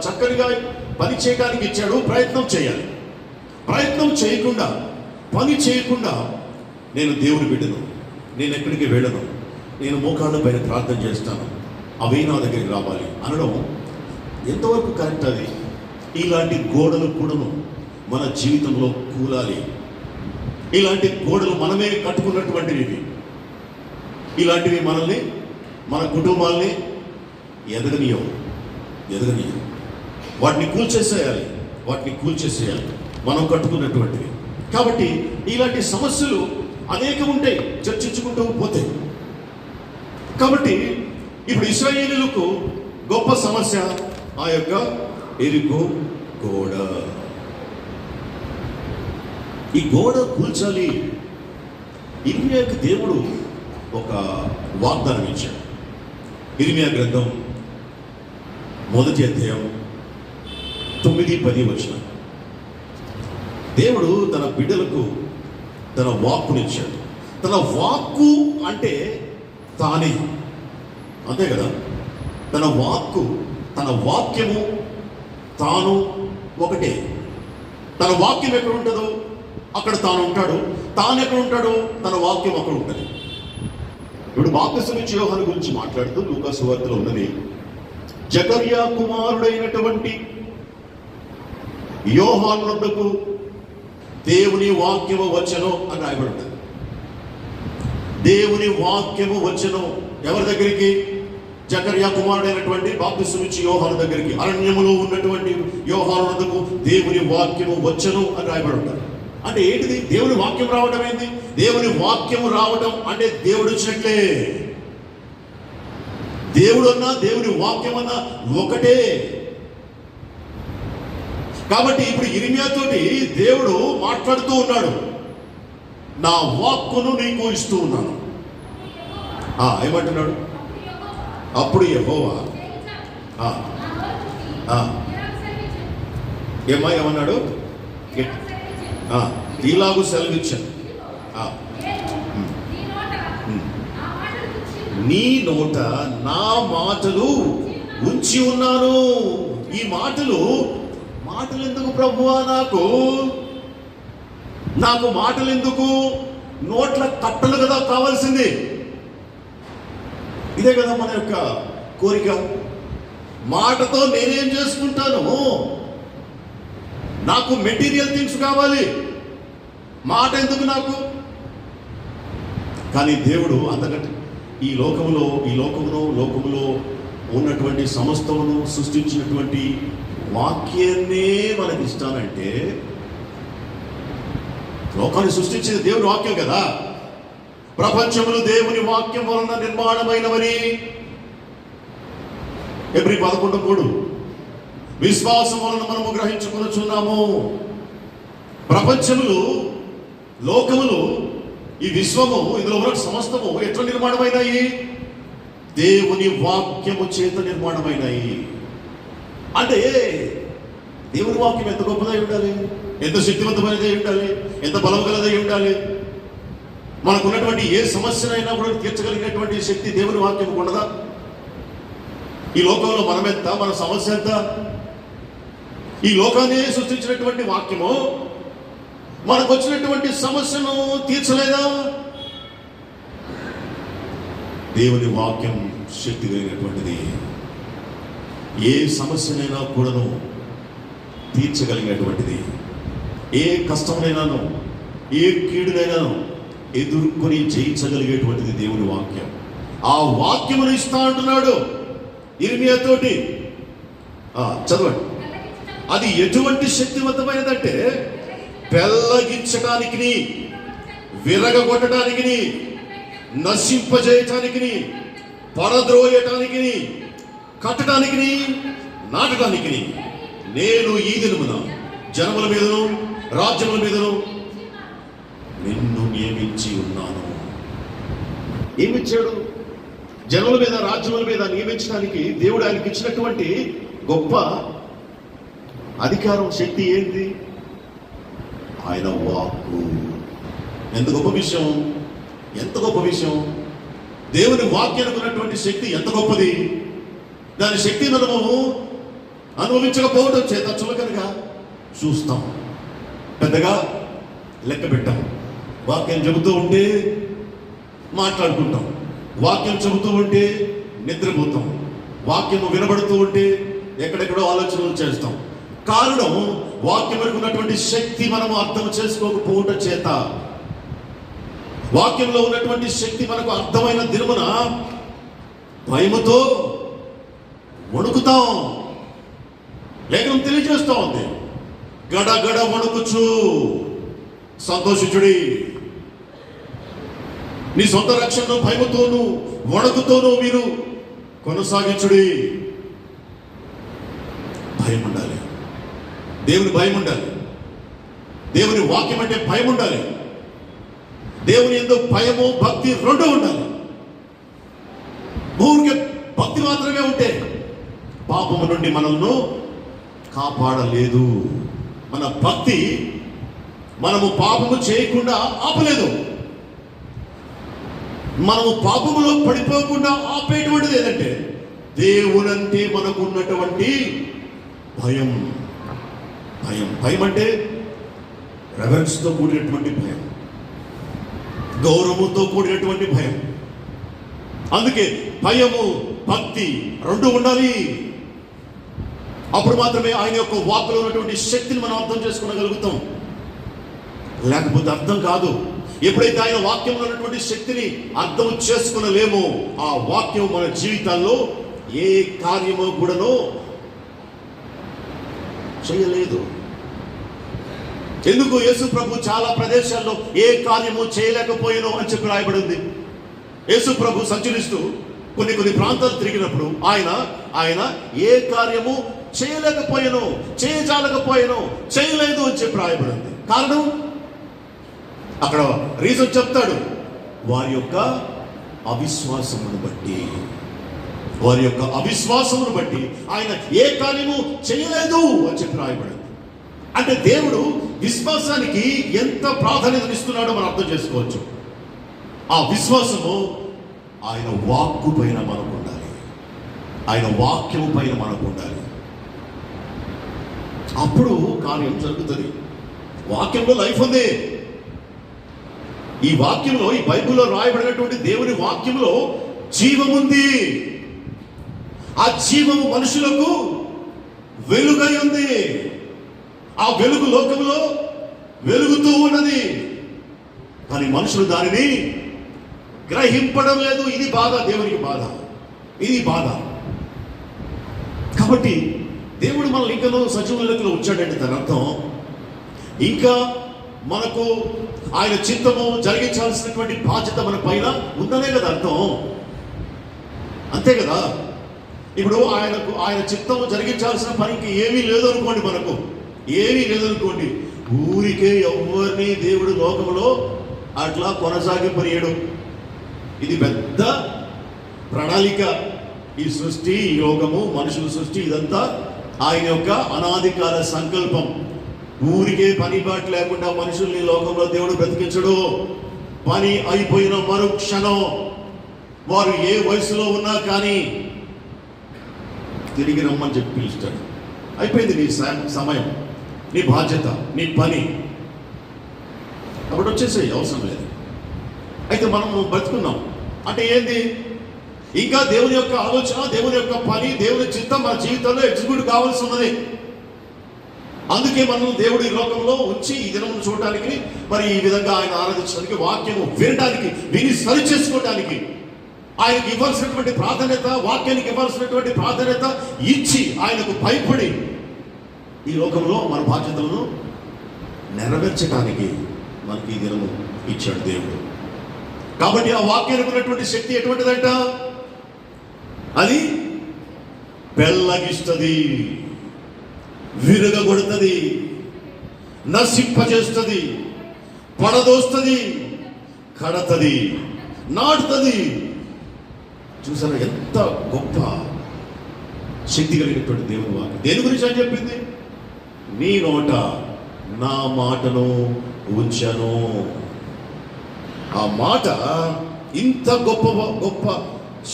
చక్కనిగా పని చేయడానికి ఇచ్చాడు. ప్రయత్నం చేయాలి. ప్రయత్నం చేయకుండా, పని చేయకుండా నేను దేవుని బిడ్డను, నేను ఎక్కడికి వెళ్ళను, నేను మోకాళ్ళ పైన ప్రార్థన చేస్తాను, అవి నా దగ్గరికి రావాలి అనడం ఎంతవరకు కరెక్ట్? అది ఇలాంటి గోడలు కూడాను మన జీవితంలో కూలాలి. ఇలాంటి గోడలు మనమే కట్టుకున్నటువంటివి. ఇలాంటివి మనల్ని, మన కుటుంబాల్ని ఎదగనీయం. వాటిని కూల్చేసేయాలి మనం కట్టుకున్నటువంటివి. కాబట్టి ఇలాంటి సమస్యలు అనేకం ఉంటాయి, చర్చించుకుంటూ పోతే. కాబట్టి ఇప్పుడు ఇశ్రాయేలీయులకు గొప్ప సమస్య ఆ యొక్క ఎరికో గోడ. ఈ గోడ కూల్చాలి. ఇర్మియాకి దేవుడు ఒక వాగ్దానం ఇచ్చాడు. ఇర్మియా గ్రంథం 1వ అధ్యాయం 9-10 వచనం. దేవుడు తన బిడ్డలకు తన వాక్కునిచ్చాడు. తన వాక్కు అంటే తానే, అంతే కదా. తన వాక్కు, తన వాక్యము, తాను ఒకటే. తన వాక్యం ఎక్కడ ఉంటుందో అక్కడ తాను ఉంటాడు, తాను ఎక్కడ ఉంటాడో తన వాక్యం అక్కడ ఉంటుంది. ఇప్పుడు బాప్తిసమిచ్చే యోహాను గురించి మాట్లాడుతూ లూకా సువార్తలో ఉన్నది, జకర్యా కుమారుడైనటువంటి యోహాను వద్దకు దేవుని వాక్యము వచ్చెను అని రాయబడి ఉంటుంది. దేవుని వాక్యము వచ్చెను ఎవరి దగ్గరికి? జకర్యా కుమారుడైనటువంటి బాప్తిసమిచ్చే యోహాను దగ్గరికి. అరణ్యములో ఉన్నటువంటి యోహాను వద్దకు దేవుని వాక్యము వచ్చెను అని రాయబడి ఉంటుంది. అంటే ఏంటిది? దేవుని వాక్యం రావడం ఏంటి? దేవుని వాక్యము రావడం అంటే దేవుడు వచ్చినట్లే. దేవుడు అన్నా దేవుని వాక్యం అన్నా ఒకటే. కాబట్టి ఇప్పుడు ఇర్మియాతోటి దేవుడు మాట్లాడుతూ ఉన్నాడు, నా వాక్కును నీకు ఇస్తూ ఉన్నాను. ఏమంటున్నాడు? అప్పుడు యెహోవా ఏమన్నాడు? ఇలాగూ సెలవిచ్చాను, నీ నోట నా మాటలు ఉంచి ఉన్నాను. ఈ మాటలు ఎందుకు ప్రభువా? నాకు మాటలు ఎందుకు? నోట్ల కట్టలు కదా కావాల్సింది. ఇదే కదా మన యొక్క కోరిక. మాటతో నేనేం చేసుకుంటాను? నాకు మెటీరియల్ థింగ్స్ కావాలి, మాట ఎందుకు నాకు? కానీ దేవుడు అంతకంటే ఈ లోకములో ఉన్నటువంటి సమస్తమును సృష్టించినటువంటి వాక్యాన్నే మనకి ఇస్తానంటే, లోకాన్ని సృష్టించేది దేవుని వాక్యం కదా. ప్రపంచములు దేవుని వాక్యం వలన నిర్మాణమైనవని ఎబ్రీ 11:3 విశ్వాసం వలన మనము గ్రహించుకొనుచున్నాము. ప్రపంచములు, లోకములు, ఈ విశ్వము, ఇందులో ఉన్న సమస్తము ఎట్లా నిర్మాణమైనాయి? దేవుని వాక్యము చేత నిర్మాణమైనాయి. అంటే దేవుని వాక్యం ఎంత గొప్పదై ఉండాలి, ఎంత శక్తివంతమైనదై ఉండాలి, ఎంత బలం గలదై ఉండాలి. మనకున్నటువంటి ఏ సమస్యనైనా కూడా తీర్చగలిగినటువంటి శక్తి దేవుని వాక్యం ఉండదా? ఈ లోకంలో మనమెంత, మన సమస్య ఎంత? ఈ లోకాన్ని సృష్టించినటువంటి వాక్యము మనకు వచ్చినటువంటి సమస్యను తీర్చలేదా? దేవుని వాక్యం శక్తి కలిగినటువంటిది. ఏ సమస్యనైనా కూడాను తీర్చగలిగినటువంటిది. ఏ కష్టమైనాను, ఏ కీడునైనాను ఎదుర్కొని జయించగలిగేటువంటిది దేవుని వాక్యం. ఆ వాక్యమును ఇస్తా అంటున్నాడు ఇర్మియా తోటి. చదవండి. అది ఎటువంటి శక్తివంతమైనదంటే పెళ్ళగించడానికి, విరగొట్టడానికి, నశింపజేయటానికి, పడద్రోయటానికి, కట్టడానికి, నాటడానికి నేను ఈ దినమున జనముల మీదను రాజ్యముల మీదను నిన్ను నియమించి ఉన్నాను. ఏమిచ్చాడు? జనముల మీద రాజ్యముల మీద నియమించడానికి దేవుడు ఆయనకి ఇచ్చినటువంటి గొప్ప అధికారం, శక్తి ఏంటి? ఆయన వాక్కు. ఎంత గొప్ప విషయం, ఎంత గొప్ప విషయం! దేవుని వాక్యానికి ఉన్నటువంటి శక్తి ఎంత గొప్పది! దాని శక్తి మనము అనుభవించకపోవడం చేత చులకనగా చూస్తాం, పెద్దగా లెక్క పెట్టాం. వాక్యం చెబుతూ ఉంటే మాట్లాడుకుంటాం, వాక్యం చెబుతూ ఉంటే నిద్రపోతాం, వాక్యం వినబడుతూ ఉంటే ఎక్కడెక్కడో ఆలోచనలు చేస్తాం. కారణం వాక్యం వరకు ఉన్నటువంటి శక్తి మనము అర్థం చేసుకోకపోవటం చేత. వాక్యంలో ఉన్నటువంటి శక్తి మనకు అర్థమైన దినమున భయముతో వణుకుతాం. లేఖనం తెలియజేస్తా ఉంది, గడగడ వణుకుచు సంతోషించుడి. నీ సొంత రక్షణను భయముతోనూ వణుకుతోనూ మీరు కొనసాగించుడి. భయం ఉండాలి, దేవుని భయం ఉండాలి, దేవుని వాక్యం అంటే భయం ఉండాలి. దేవుని యందు భయము భక్తి రెండు ఉండాలి. ఊరికే భక్తి మాత్రమే ఉంటే పాపము నుండి మనల్ని కాపాడలేదు. మన భక్తి మనము పాపము చేయకుండా ఆపలేదు, మనము పాపములో పడిపోకుండా ఆపేటువంటిది ఏదంటే దేవునంటే మనకున్నటువంటి భయం. భయం భయం అంటే రెవరెన్స్తో కూడినటువంటి భయం, గౌరవంతో కూడినటువంటి భయం. అందుకే భయము భక్తి రెండు ఉండాలి. అప్పుడు మాత్రమే ఆయన యొక్క వాక్కులో ఉన్నటువంటి శక్తిని మనం అర్థం చేసుకోగలుగుతాం. లేకపోతే అర్థం కాదు. ఎప్పుడైతే ఆయన వాక్యంలో ఉన్నటువంటి శక్తిని అర్థం చేసుకునలేమో ఆ వాక్యం మన జీవితాల్లో ఏ కార్యమో కూడాను చేయలేదు. ఎందుకు? యేసు ప్రభు చాలా ప్రదేశాల్లో ఏ కార్యము చేయలేకపోయానో అని చెప్పి రాయబడింది. యేసు ప్రభు సంచరిస్తూ కొన్ని ప్రాంతాలు తిరిగినప్పుడు ఆయన ఏ కార్యము చేయలేకపోయాను, చేయజాలకపోయాను, చేయలేదు అని చెప్పి రాయబడింది. కారణం అక్కడ రీజన్ చెప్తాడు, వారి యొక్క అవిశ్వాసమును బట్టి. వారి యొక్క అవిశ్వాసమును బట్టి ఆయన ఏ కార్యము చేయలేదు అని చెప్పి రాయబడింది. అంటే దేవుడు విశ్వాసానికి ఎంత ప్రాధాన్యత ఇస్తున్నాడో మనం అర్థం చేసుకోవచ్చు. ఆ విశ్వాసము ఆయన వాక్కు పైన మనకు ఉండాలి, ఆయన వాక్యము పైన మనకు ఉండాలి. అప్పుడు కార్యం జరుగుతుంది. వాక్యంలో లైఫ్ ఉంది. ఈ వాక్యంలో, ఈ బైబిల్లో రాయబడినటువంటి దేవుని వాక్యంలో జీవం ఉంది. ఆ జీవము మనుషులకు వెలుగై ఉంది. ఆ వెలుగు లోకంలో వెలుగుతూ ఉన్నది, కానీ మనుషులు దానిని గ్రహింపడం లేదు. ఇది బాధ, దేవునికి బాధ, ఇది బాధ. కాబట్టి దేవుడు మన లింకలో సజీవులకు ఉంచాడండి. దాని అర్థం ఇంకా మనకు ఆయన చిత్తము జరిగించాల్సినటువంటి బాధ్యత మన పైన ఉందనే కదా అర్థం. అంతే కదా. ఇప్పుడు ఆయన చిత్తము జరిగించాల్సిన పనికి ఏమీ లేదనుకోండి, మనకు ఏమీ లేదనుకోండి, ఊరికే ఎవరిని దేవుడు లోకంలో అట్లా కొనసాగింపనీయడు. ఇది పెద్ద ప్రణాళిక. ఈ సృష్టి, ఈ యోగము, మనుషుల సృష్టి, ఇదంతా ఆయన యొక్క అనాదికాల సంకల్పం. ఊరికే పని బాట లేకుండా మనుషుల్ని లోకంలో దేవుడు బ్రతికించడు. పని అయిపోయిన మరుక్షణం వారు ఏ వయసులో ఉన్నా కానీ తిరిగి రమ్మని చెప్పి పిలుస్తాడు. అయిపోయింది నీ సమయం, నీ బాధ్యత, నీ పని, అప్పుడు వచ్చేసేయి, అవసరం లేదు. అయితే మనం బ్రతుకున్నాం అంటే ఏంది? ఇంకా దేవుని యొక్క ఆలోచన, దేవుని యొక్క పని, దేవుని చిత్తం మన జీవితంలో ఎగ్జిక్యూట్ కావాల్సి ఉన్నది. అందుకే మనం దేవుడి లోకంలో వచ్చి ఈ దినం చూడడానికి, మరి ఈ విధంగా ఆయన ఆరాధించడానికి, వాక్యము వినడానికి, విని సరి చేసుకోవడానికి, ఆయనకి ఇవ్వాల్సినటువంటి ప్రాధాన్యత, వాక్యానికి ఇవ్వాల్సినటువంటి ప్రాధాన్యత ఇచ్చి ఆయనకు భయపడి ఈ లోకంలో మన బాధ్యతలను నెరవేర్చడానికి మనకి ఈ దినము ఇచ్చాడు దేవుడు. కాబట్టి ఆ వాక్యానికి ఉన్నటువంటి శక్తి ఎటువంటిదంట? అది పెళ్ళగిస్తుంది, విరగగొడుతుంది, నశింపజేస్తుంది, పడదోస్తుంది, కడతది, నాటుతుంది. చూసారా ఎంత గొప్ప శక్తి కలిగినటువంటి దేవుని వాక్యం. దేని గురించి అని చెప్పింది? నీ నోట నా మాటను ఉంచాను. ఆ మాట ఇంత గొప్ప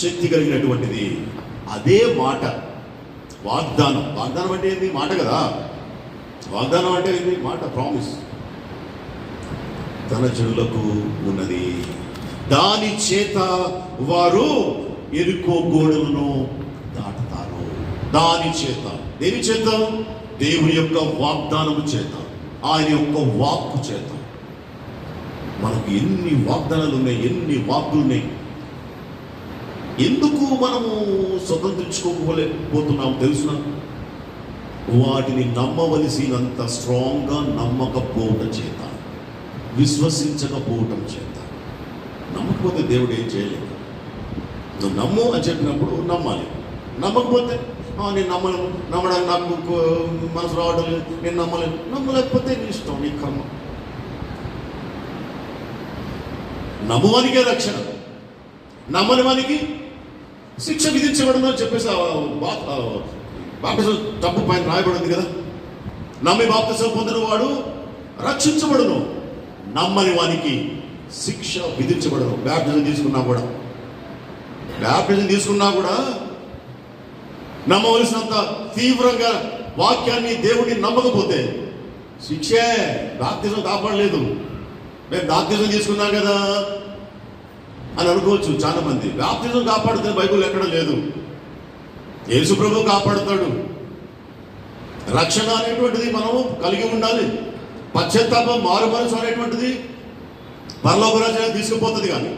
శక్తి కలిగినటువంటిది. అదే మాట వాగ్దానం. వాగ్దానం అంటే ఏంది? మాట కదా. వాగ్దానం అంటే ఏంది? మాట, ప్రామిస్. తన జనులకు ఉన్నది, దాని చేత వారు ఎరుకో గోడలను దాటుతారు. దాని చేత, దేని చేత? దేవుని యొక్క వాగ్దానము చేత, ఆయన యొక్క వాక్కు చేత. మనకు ఎన్ని వాగ్దానాలు ఉన్నాయి, ఎన్ని వాక్కులు ఉన్నాయి. ఎందుకు మనము స్వతంత్రించుకోలేకపోతున్నాం తెలుసునా? వాటిని నమ్మవలసినంత స్ట్రాంగ్గా నమ్మకపోవటం చేత, విశ్వసించకపోవటం చేత. నమ్మకపోతే దేవుడు ఏం చేయలేదు. నువ్వు నమ్ము అని చెప్పినప్పుడు నమ్మాలి. నమ్మకపోతే నేను నమ్మడానికి నాకు మనసు రావడం లేదు, నేను నమ్మలేను. నమ్మలేకపోతే నీ ఇష్టం, నీ కర్మ. నమ్మువానికే రక్షణ, నమ్మని వానికి శిక్ష విధించబడను అని చెప్పేసి బాప్తిజం తప్పు పైన రాయబడింది కదా. నమ్మి బాప్తిజం పొందిన వాడు రక్షించబడును, నమ్మని వానికి శిక్ష విధించబడను. బాప్తిజం తీసుకున్నా కూడా నమ్మవలసినంత తీవ్రంగా వాక్యాన్ని, దేవుడిని నమ్మకపోతే శిక్షే. బాప్తిజం కాపాడలేదు, మేము బాప్తిజం తీసుకున్నాం కదా అని అనుకోవచ్చు చాలా మంది. బాప్తిజం కాపాడుతున్న బైబిల్ ఎక్కడ లేదు. యేసు ప్రభు కాపాడుతాడు. రక్షణ అనేటువంటిది మనము కలిగి ఉండాలి. పశ్చాత్తాపం, మారు మనసు అనేటువంటిది పరలోక రాజ్యాన్ని తీసుకుపోతుంది. కానీ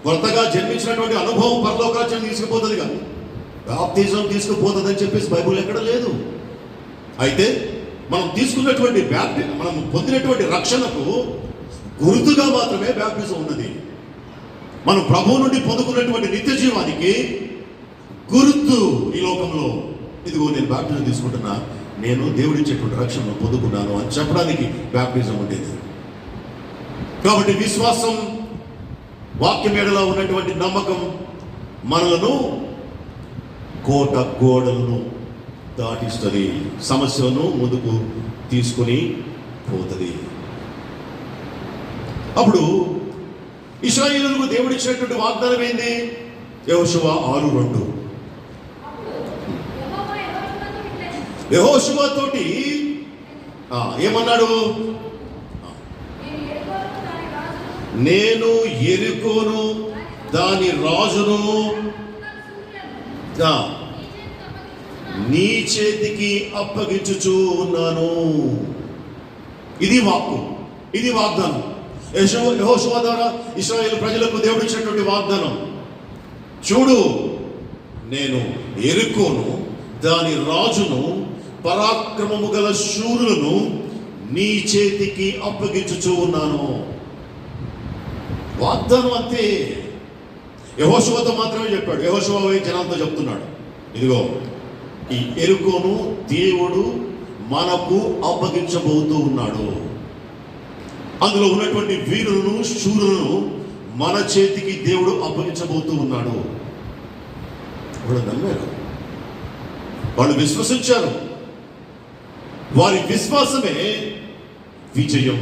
కొత్తగా జన్మించినటువంటి అనుభవం పరలోక రాజ్యాన్ని తీసుకుపోతుంది. కానీ బాప్తిజం తీసుకుపోతుంది అని చెప్పేసి బైబిల్ ఎక్కడ లేదు. అయితే మనం తీసుకున్నటువంటి మనం పొందినటువంటి రక్షణకు గుర్తుగా మాత్రమే బాప్తిజం ఉన్నది. మనం ప్రభువు నుండి పొందుకున్నటువంటి నిత్య జీవానికి గుర్తు ఈ లోకంలో. ఇదిగో నేను బాప్తిజం తీసుకుంటున్నా, నేను దేవుడిచ్చేటువంటి రక్షణను పొందుకున్నాను అని చెప్పడానికి బాప్తిజం ఉండేది. కాబట్టి విశ్వాసం, వాక్యం ఎడల ఉన్నటువంటి నమ్మకం మనలను కోట గోడలను దాటిస్తుంది, సమస్యలను ముందుకు తీసుకొని పోతుంది. అప్పుడు ఇశ్రాయేలుకు దేవుడు ఇచ్చినటువంటి వాగ్దానం ఏంది? యెహోషువ 6:2. యెహోషువ తోటి ఏమన్నాడు? నేను యెరికోను దాని రాజును నీ చేతికి అప్పగించుచూ ఉన్నాను. ఇది వాక్కు, ఇది వాగ్దానం. యెహోషువ ద్వారా ఇశ్రాయేలు ప్రజలకు దేవుడు ఇచ్చినటువంటి వాగ్దానం. చూడు, నేను యెరికోను దాని రాజును, పరాక్రమము గల శూరులను నీ చేతికి అప్పగించుచూ ఉన్నాను. వాగ్దానం అంతే. యెహోషువతో మాత్రమే చెప్పాడు. యెహోషువ జనాలతో చెప్తున్నాడు, ఇదిగో ఈ యెరికోను దేవుడు మనకు అప్పగించబోతూ ఉన్నాడు. అందులో ఉన్నటువంటి వీరులను, శూరులను మన చేతికి దేవుడు అప్పగించబోతూ ఉన్నాడు. వాళ్ళు నమ్మారు, వాళ్ళు విశ్వసించారు. వారి విశ్వాసమే విజయం,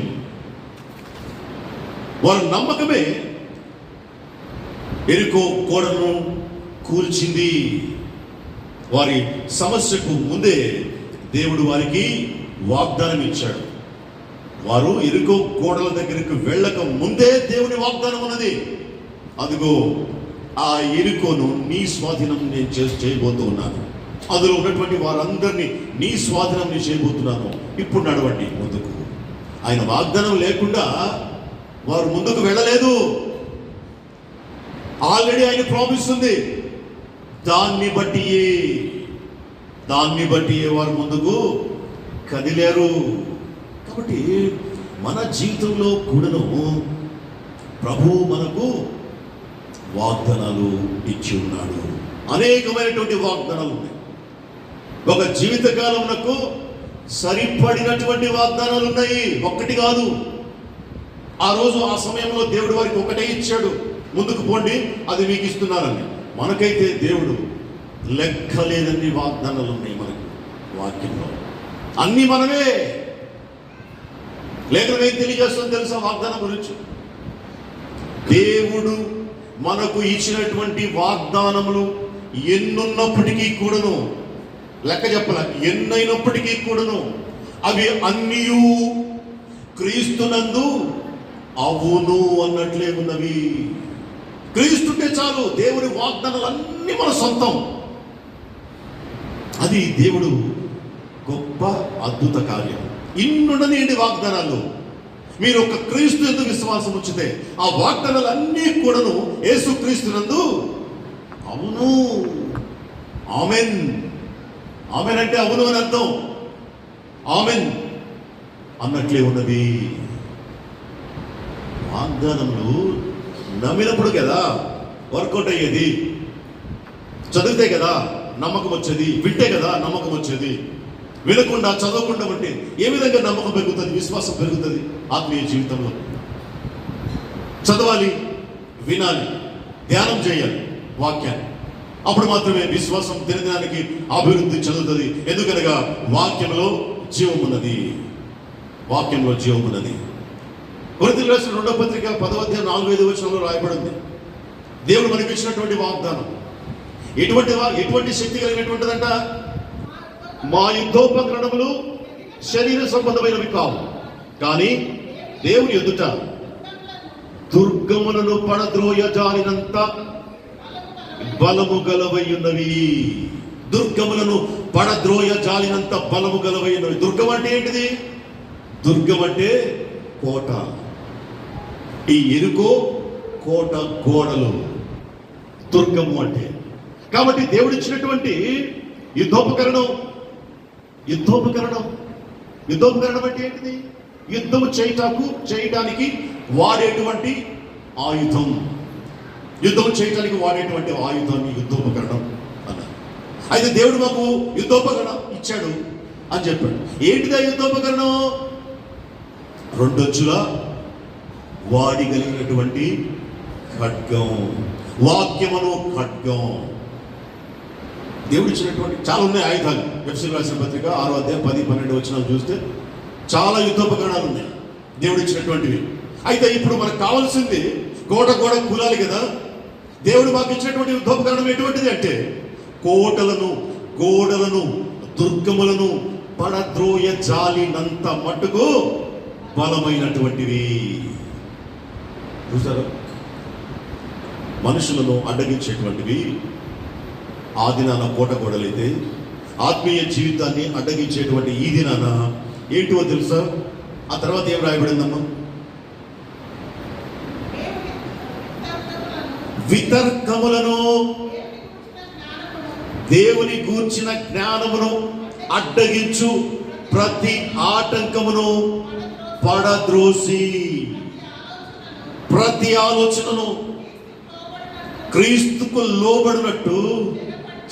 వారి నమ్మకమే ఎరికో గోడను కూల్చింది. వారి సమస్యకు ముందే దేవుడు వారికి వాగ్దానం ఇచ్చాడు. వారు ఎరికో గోడల దగ్గరికి వెళ్ళక ముందే దేవుని వాగ్దానం ఉన్నది. అదిగో ఆ ఎరికోను నీ స్వాధీనం నేను చేయబోతూ ఉన్నాను, అందులో ఉన్నటువంటి వారందరినీ నీ స్వాధీనం నేను చేయబోతున్నాను, ఇప్పుడు నడవండి ముందుకు. ఆయన వాగ్దానం లేకుండా వారు ముందుకు వెళ్ళలేదు. ఆల్రెడీ ఆయన ప్రామిస్ ఉంది, దాన్ని బట్టి వారు ముందుకు కదిలేరు. కాబట్టి మన జీవితంలో కూడాను ప్రభువు మనకు వాగ్దానాలు ఇచ్చి ఉన్నాడు. అనేకమైనటువంటి వాగ్దానాలు ఉన్నాయి. ఒక జీవితకాలమునకు సరిపడినటువంటి వాగ్దానాలు ఉన్నాయి, ఒక్కటి కాదు. ఆ రోజు ఆ సమయంలో దేవుడు వారికి ఒకటే ఇచ్చాడు, ముందుకు పోండి అది మీకు ఇస్తున్నానని. మనకైతే దేవుడు లెక్కలేనన్ని వాగ్దానాలు ఉన్నాయి మనకు వాక్యంలో. అన్ని మనమే. లేఖనం ఏం తెలియజేస్తుందో తెలుసా వాగ్దానం గురించి? దేవుడు మనకు ఇచ్చినటువంటి వాగ్దానములు ఎన్నున్నప్పటికీ కూడాను, లెక్క చెప్పాల, ఎన్నైనప్పటికీ కూడాను అవి అన్నీ క్రీస్తునందు అవును అన్నట్లే ఉన్నవి. క్రీస్తుంటే చాలు, దేవుని వాగ్దానాలు అన్నీ మన సొంతం. అది దేవుడు గొప్ప అద్భుత కార్యం. ఇన్నుండని వాగ్దానాలు, మీరు ఒక క్రీస్తు యందు విశ్వాసం ఉంచితే ఆ వాగ్దానాలు అన్నీ కూడాను యేసు క్రీస్తునందు అవును. ఆమెన్. ఆమెన్ అంటే అవును అని అర్థం. ఆమెన్ అన్నట్లే ఉన్నది. వాగ్దానములు నమ్మినప్పుడు కదా వర్కౌట్ అయ్యేది. చదివితే కదా నమ్మకం వచ్చేది, వింటే కదా నమ్మకం వచ్చేది. వినకుండా చదవకుండా ఉంటే ఏ విధంగా నమ్మకం పెరుగుతుంది, విశ్వాసం పెరుగుతుంది? ఆత్మీయ జీవితంలో చదవాలి, వినాలి, ధ్యానం చేయాలి వాక్యాన్ని. అప్పుడు మాత్రమే విశ్వాసం దినదినానికి అభివృద్ధి చెందుతుంది. ఎందుకనగా వాక్యంలో జీవం ఉన్నది. వాక్యంలో జీవం ఉన్నది. కొరింథీయులకు రాసిన 2వ పత్రిక 10వ అధ్యాయం 4-5 వచనంలో రాయబడింది, దేవుడు మనకి ఇచ్చినటువంటి వాగ్దానం ఎటువంటి శక్తి కలిగినటువంటిదంట? మా యుద్ధోపకరణములు శరీర సంబంధమైనవి కావు, కానీ దేవుని ఎదుట దుర్గములను పడద్రోయ జాలినంత బలము గలవయ్యున్నవి. దుర్గములను పడద్రోయ జాలినంత బలము గలవయ్యున్నవి. దుర్గం అంటే ఏంటిది? దుర్గం అంటే కోట. ఈ ఎరుకో కోట గోడలు దుర్గము అంటే. కాబట్టి దేవుడిచ్చినటువంటి యుద్ధోపకరణం అంటే ఏంటిది? యుద్ధము చేయటానికి వాడేటువంటి ఆయుధం. యుద్ధం చేయటానికి వాడేటువంటి ఆయుధాన్ని యుద్ధోపకరణం అన్నారు. అయితే దేవుడు మాకు యుద్ధోపకరణం ఇచ్చాడు అని చెప్పాడు. ఏంటిదా యుద్ధోపకరణం? 2 అంచుల వాడిగలిగినటువంటి ఖడ్గం, వాక్యమును ఖడ్గం. దేవుడు ఇచ్చినటువంటి చాలా ఉన్నాయి ఆయుధాలు. ఎఫెసీయులకు రాసిన పత్రిక 6వ అధ్యాయం 10-12 వచనాలు చూస్తే చాలా యుద్ధోపకరణాలు ఉన్నాయి దేవుడు ఇచ్చినటువంటివి. అయితే ఇప్పుడు మనకు కావాల్సింది కోట కూలాలి కదా. దేవుడు మాకు ఇచ్చినటువంటి యుద్ధోపకరణం ఎటువంటిది అంటే కోటలను, గోడలను, దుర్గములను పడద్రోయ జాలినంత మట్టుకు బలమైనటువంటివి. చూసారా? మనుషులను అడ్డగించేటువంటివి ఆ దినాన కోట గోడలైతే, ఆత్మీయ జీవితాన్ని అడ్డగించేటువంటి ఈ దినాన ఏంటో తెలుసా? ఆ తర్వాత ఏం రాయబడిందమ్మా? వితర్కములను, దేవుని గూర్చిన జ్ఞానమును అడ్డగించు ప్రతి ఆటంకమును పడద్రోసి, ప్రతి ఆలోచనను క్రీస్తుకు లోబడినట్టు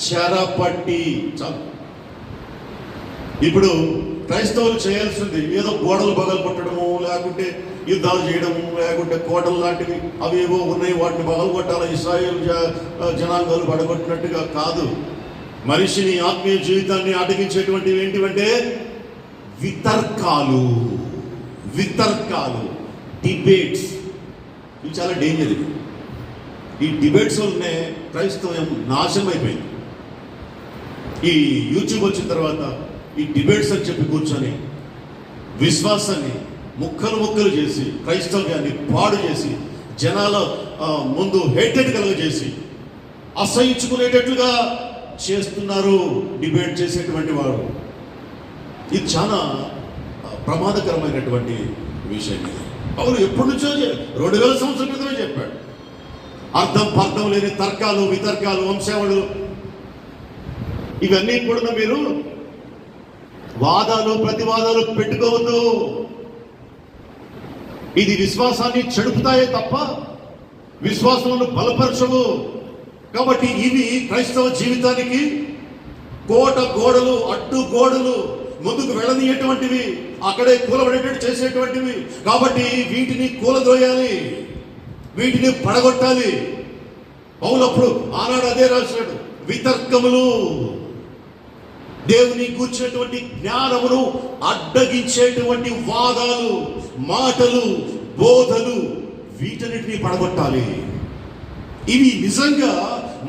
చెరపట్టి. ఇప్పుడు క్రైస్తవులు చేయాల్సింది ఏదో గోడలు పగలు కొట్టడము, లేకుంటే యుద్ధాలు చేయడం, లేకుంటే కోటలు లాంటివి అవి ఏవో ఉన్నాయి, వాటిని పగలగొట్టాలి ఇశ్రాయేలు జనాంగాలు పడగొట్టినట్టుగా కాదు. మనిషిని ఆత్మీయ జీవితాన్ని అటగించేటువంటివి ఏంటివంటే వితర్కాలు, డిబేట్స్. ఇవి చాలా డేంజర్. ఈ డిబేట్స్ వల్లనే క్రైస్తవం నాశనం అయిపోయింది. ఈ యూట్యూబ్ వచ్చిన తర్వాత ఈ డిబేట్స్ అని చెప్పి కూర్చొని విశ్వాసాన్ని ముక్కలు చేసి, క్రైస్తవ్యాన్ని పాడు చేసి, జనాల ముందు హేటెడ్ కలుగజేసి అసహించుకునేటట్లుగా చేస్తున్నారు డిబేట్ చేసేటువంటి వారు. ఇది చాలా ప్రమాదకరమైనటువంటి విషయం. ఇది పౌలు ఎప్పటి నుంచో 2000 సంవత్సరాల క్రితమే చెప్పాడు. అర్థం లేని తర్కాలు, వితర్కాలు, వంశావళులు ఇవన్నీ కూడా మీరు వాదాలు, ప్రతివాదాలు పెట్టుకోవద్దు. ఇది విశ్వాసాన్ని చెడుపుతాయే తప్ప విశ్వాసాలను బలపరచవు. కాబట్టి ఇవి క్రైస్తవ జీవితానికి కోట గోడలు, అడ్డు గోడలు, ముందుకు వెళ్ళనీయటువంటివి, అక్కడే కూలబడేటట్టు చేసేటువంటివి. కాబట్టి వీటిని కూలదోయాలి, వీటిని పడగొట్టాలి. పౌలు అప్పుడు ఆనాడు అదే రాశాడు. వితర్కములు, దేవుని కూర్చున్నటువంటి జ్ఞానమును అడ్డగించేటువంటి వాదాలు, మాటలు, బోధలు, వీటన్నిటిని పడగొట్టాలి. ఇవి నిజంగా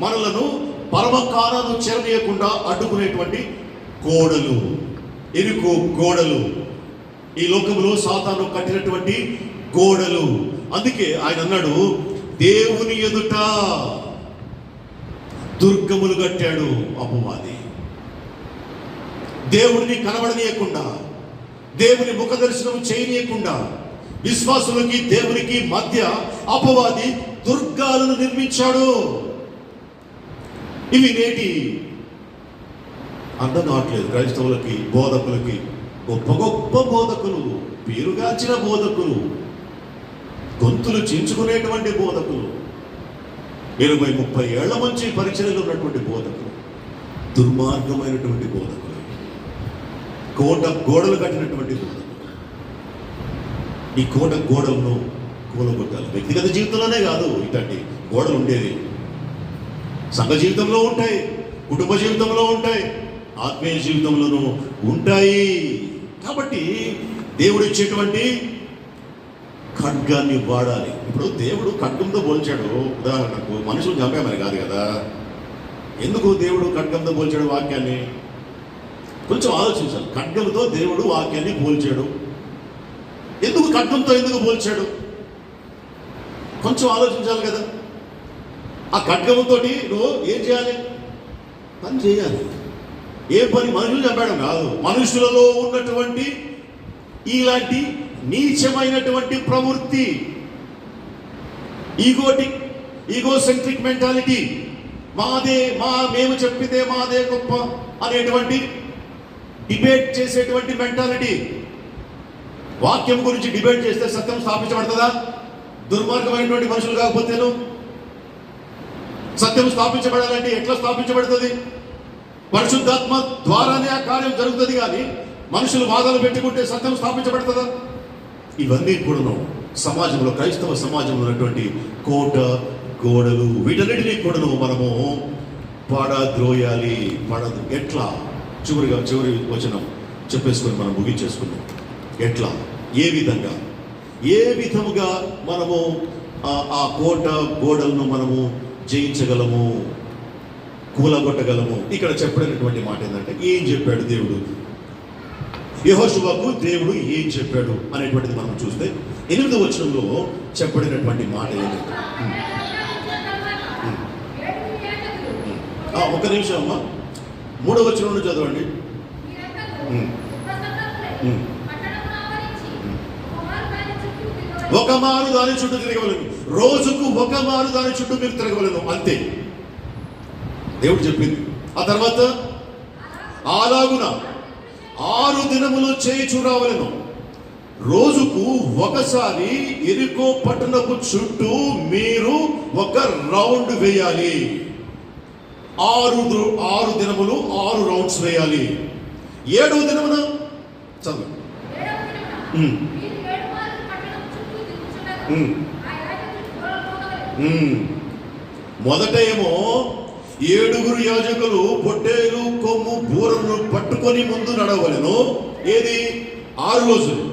మనలను పరమకాలను చేరనీయకుండా అడ్డుకునేటువంటి గోడలు, ఎరుకు గోడలు, ఈ లోకంలో సాతాను కట్టినటువంటి గోడలు. అందుకే ఆయన అన్నాడు, దేవుని ఎదుట దుర్గములు కట్టాడు అపవాది. దేవుడిని కనబడనీయకుండా, దేవుని ముఖ దర్శనం చేయనీయకుండా విశ్వాసులకి దేవునికి మధ్య అపవాది దుర్గాలను నిర్మించాడు. ఇవి నేటి అర్థం కావట్లేదు క్రైస్తవులకి, బోధకులకి. గొప్ప బోధకులు, పేరుగాంచిన బోధకులు, గొంతులు చించుకునేటువంటి బోధకులు, 20-30 ఏళ్ల నుంచి పరిచయలో ఉన్నటువంటి బోధకులు, దుర్మార్గమైనటువంటి బోధకులు, కోట గోడలు కట్టినటువంటి బోధకులు. ఈ కోట గోడలను కూలగొట్టాలి. వ్యక్తిగత జీవితంలోనే కాదు, ఇట్లాంటి గోడలు ఉండేది సంఘ జీవితంలో ఉంటాయి, కుటుంబ జీవితంలో ఉంటాయి, ఆత్మీయ జీవితంలోనూ ఉంటాయి. కాబట్టి దేవుడు ఇచ్చేటువంటి ఖడ్గాన్ని వాడాలి. ఇప్పుడు దేవుడు ఖడ్గంతో పోల్చాడు. ఉదాహరణకు మనుషులు చంపామని కాదు కదా. ఎందుకు దేవుడు ఖడ్గంతో పోల్చాడు వాక్యాన్ని? కొంచెం ఆలోచించాలి. ఖడ్గంతో దేవుడు వాక్యాన్ని పోల్చాడు. ఎందుకు ఖడ్గంతో ఎందుకు పోల్చాడు? కొంచెం ఆలోచించాలి కదా. ఆ ఖడ్గంతో నువ్వు ఏం చేయాలి? పని చేయాలి. ఏ పని? మనుషులు చంపడం కాదు, మనుషులలో ఉన్నటువంటి ఇలాంటి నీచమైనటువంటి ప్రవృత్తి, ఈగోసెంట్రిక్ మెంటాలిటీ, మేము చెప్పితే మాదే గొప్ప అనేటువంటి డిబేట్ చేసేటువంటి మెంటాలిటీ. వాక్యం గురించి డిబేట్ చేస్తే సత్యం స్థాపించబడుతుందా? దుర్మార్గమైనటువంటి మనుషులు కాకపోతేను సత్యం స్థాపించబడాలంటే ఎట్లా స్థాపించబడుతుంది? పరిశుద్ధాత్మ ద్వారానే ఆ కార్యం జరుగుతుంది. కానీ మనుషులు వాదాలు పెట్టుకుంటే సత్యం స్థాపించబడుతుందా? ఇవన్నీ కూడాను సమాజంలో, క్రైస్తవ సమాజంలో ఉన్నటువంటి కోట గోడలు, వీటన్నిటినీ కూడాను మనము పడద్రోయాలి. పడదు. ఎట్లా? చివరి వచనం చెప్పేసుకొని మనం ముగించేసుకున్నాం. ఎట్లా? ఏ విధముగా మనము ఆ కోట గోడలను మనము జయించగలము, కూలగొట్టగలము? ఇక్కడ చెప్పడినటువంటి మాట ఏంటంటే, ఏం చెప్పాడు దేవుడు యెహోషువకు? దేవుడు ఏం చెప్పాడు అనేటువంటిది మనం చూస్తే 8వ వచనంలో చెప్పబడినటువంటి మాట ఏంటంటే, ఒక నిమిషం అమ్మా, 3వ వచనం నుండి చదవండి. ఒక మారు దాని చుట్టూ తిరగవలను, రోజుకు ఒక మారు దాని చుట్టూ మీరు తిరగవలను, అంతే దేవుడు చెప్పింది. ఆ తర్వాత అలాగున 6 దినములు చేయుచు రావలెను, రోజుకు ఒకసారి ఎరికో పట్టణపు చుట్టూ మీరు ఒక రౌండ్ వేయాలి. 6 దినములు 6 రౌండ్స్ వేయాలి. 7వ దినమున చదువు. ఉమ్, ఉమ్. మొదట ఏమో 7 యాజకులు పొట్టేలు కొమ్ము బూరలను పట్టుకొని ముందు నడవలెను. ఏది? 6 రోజులు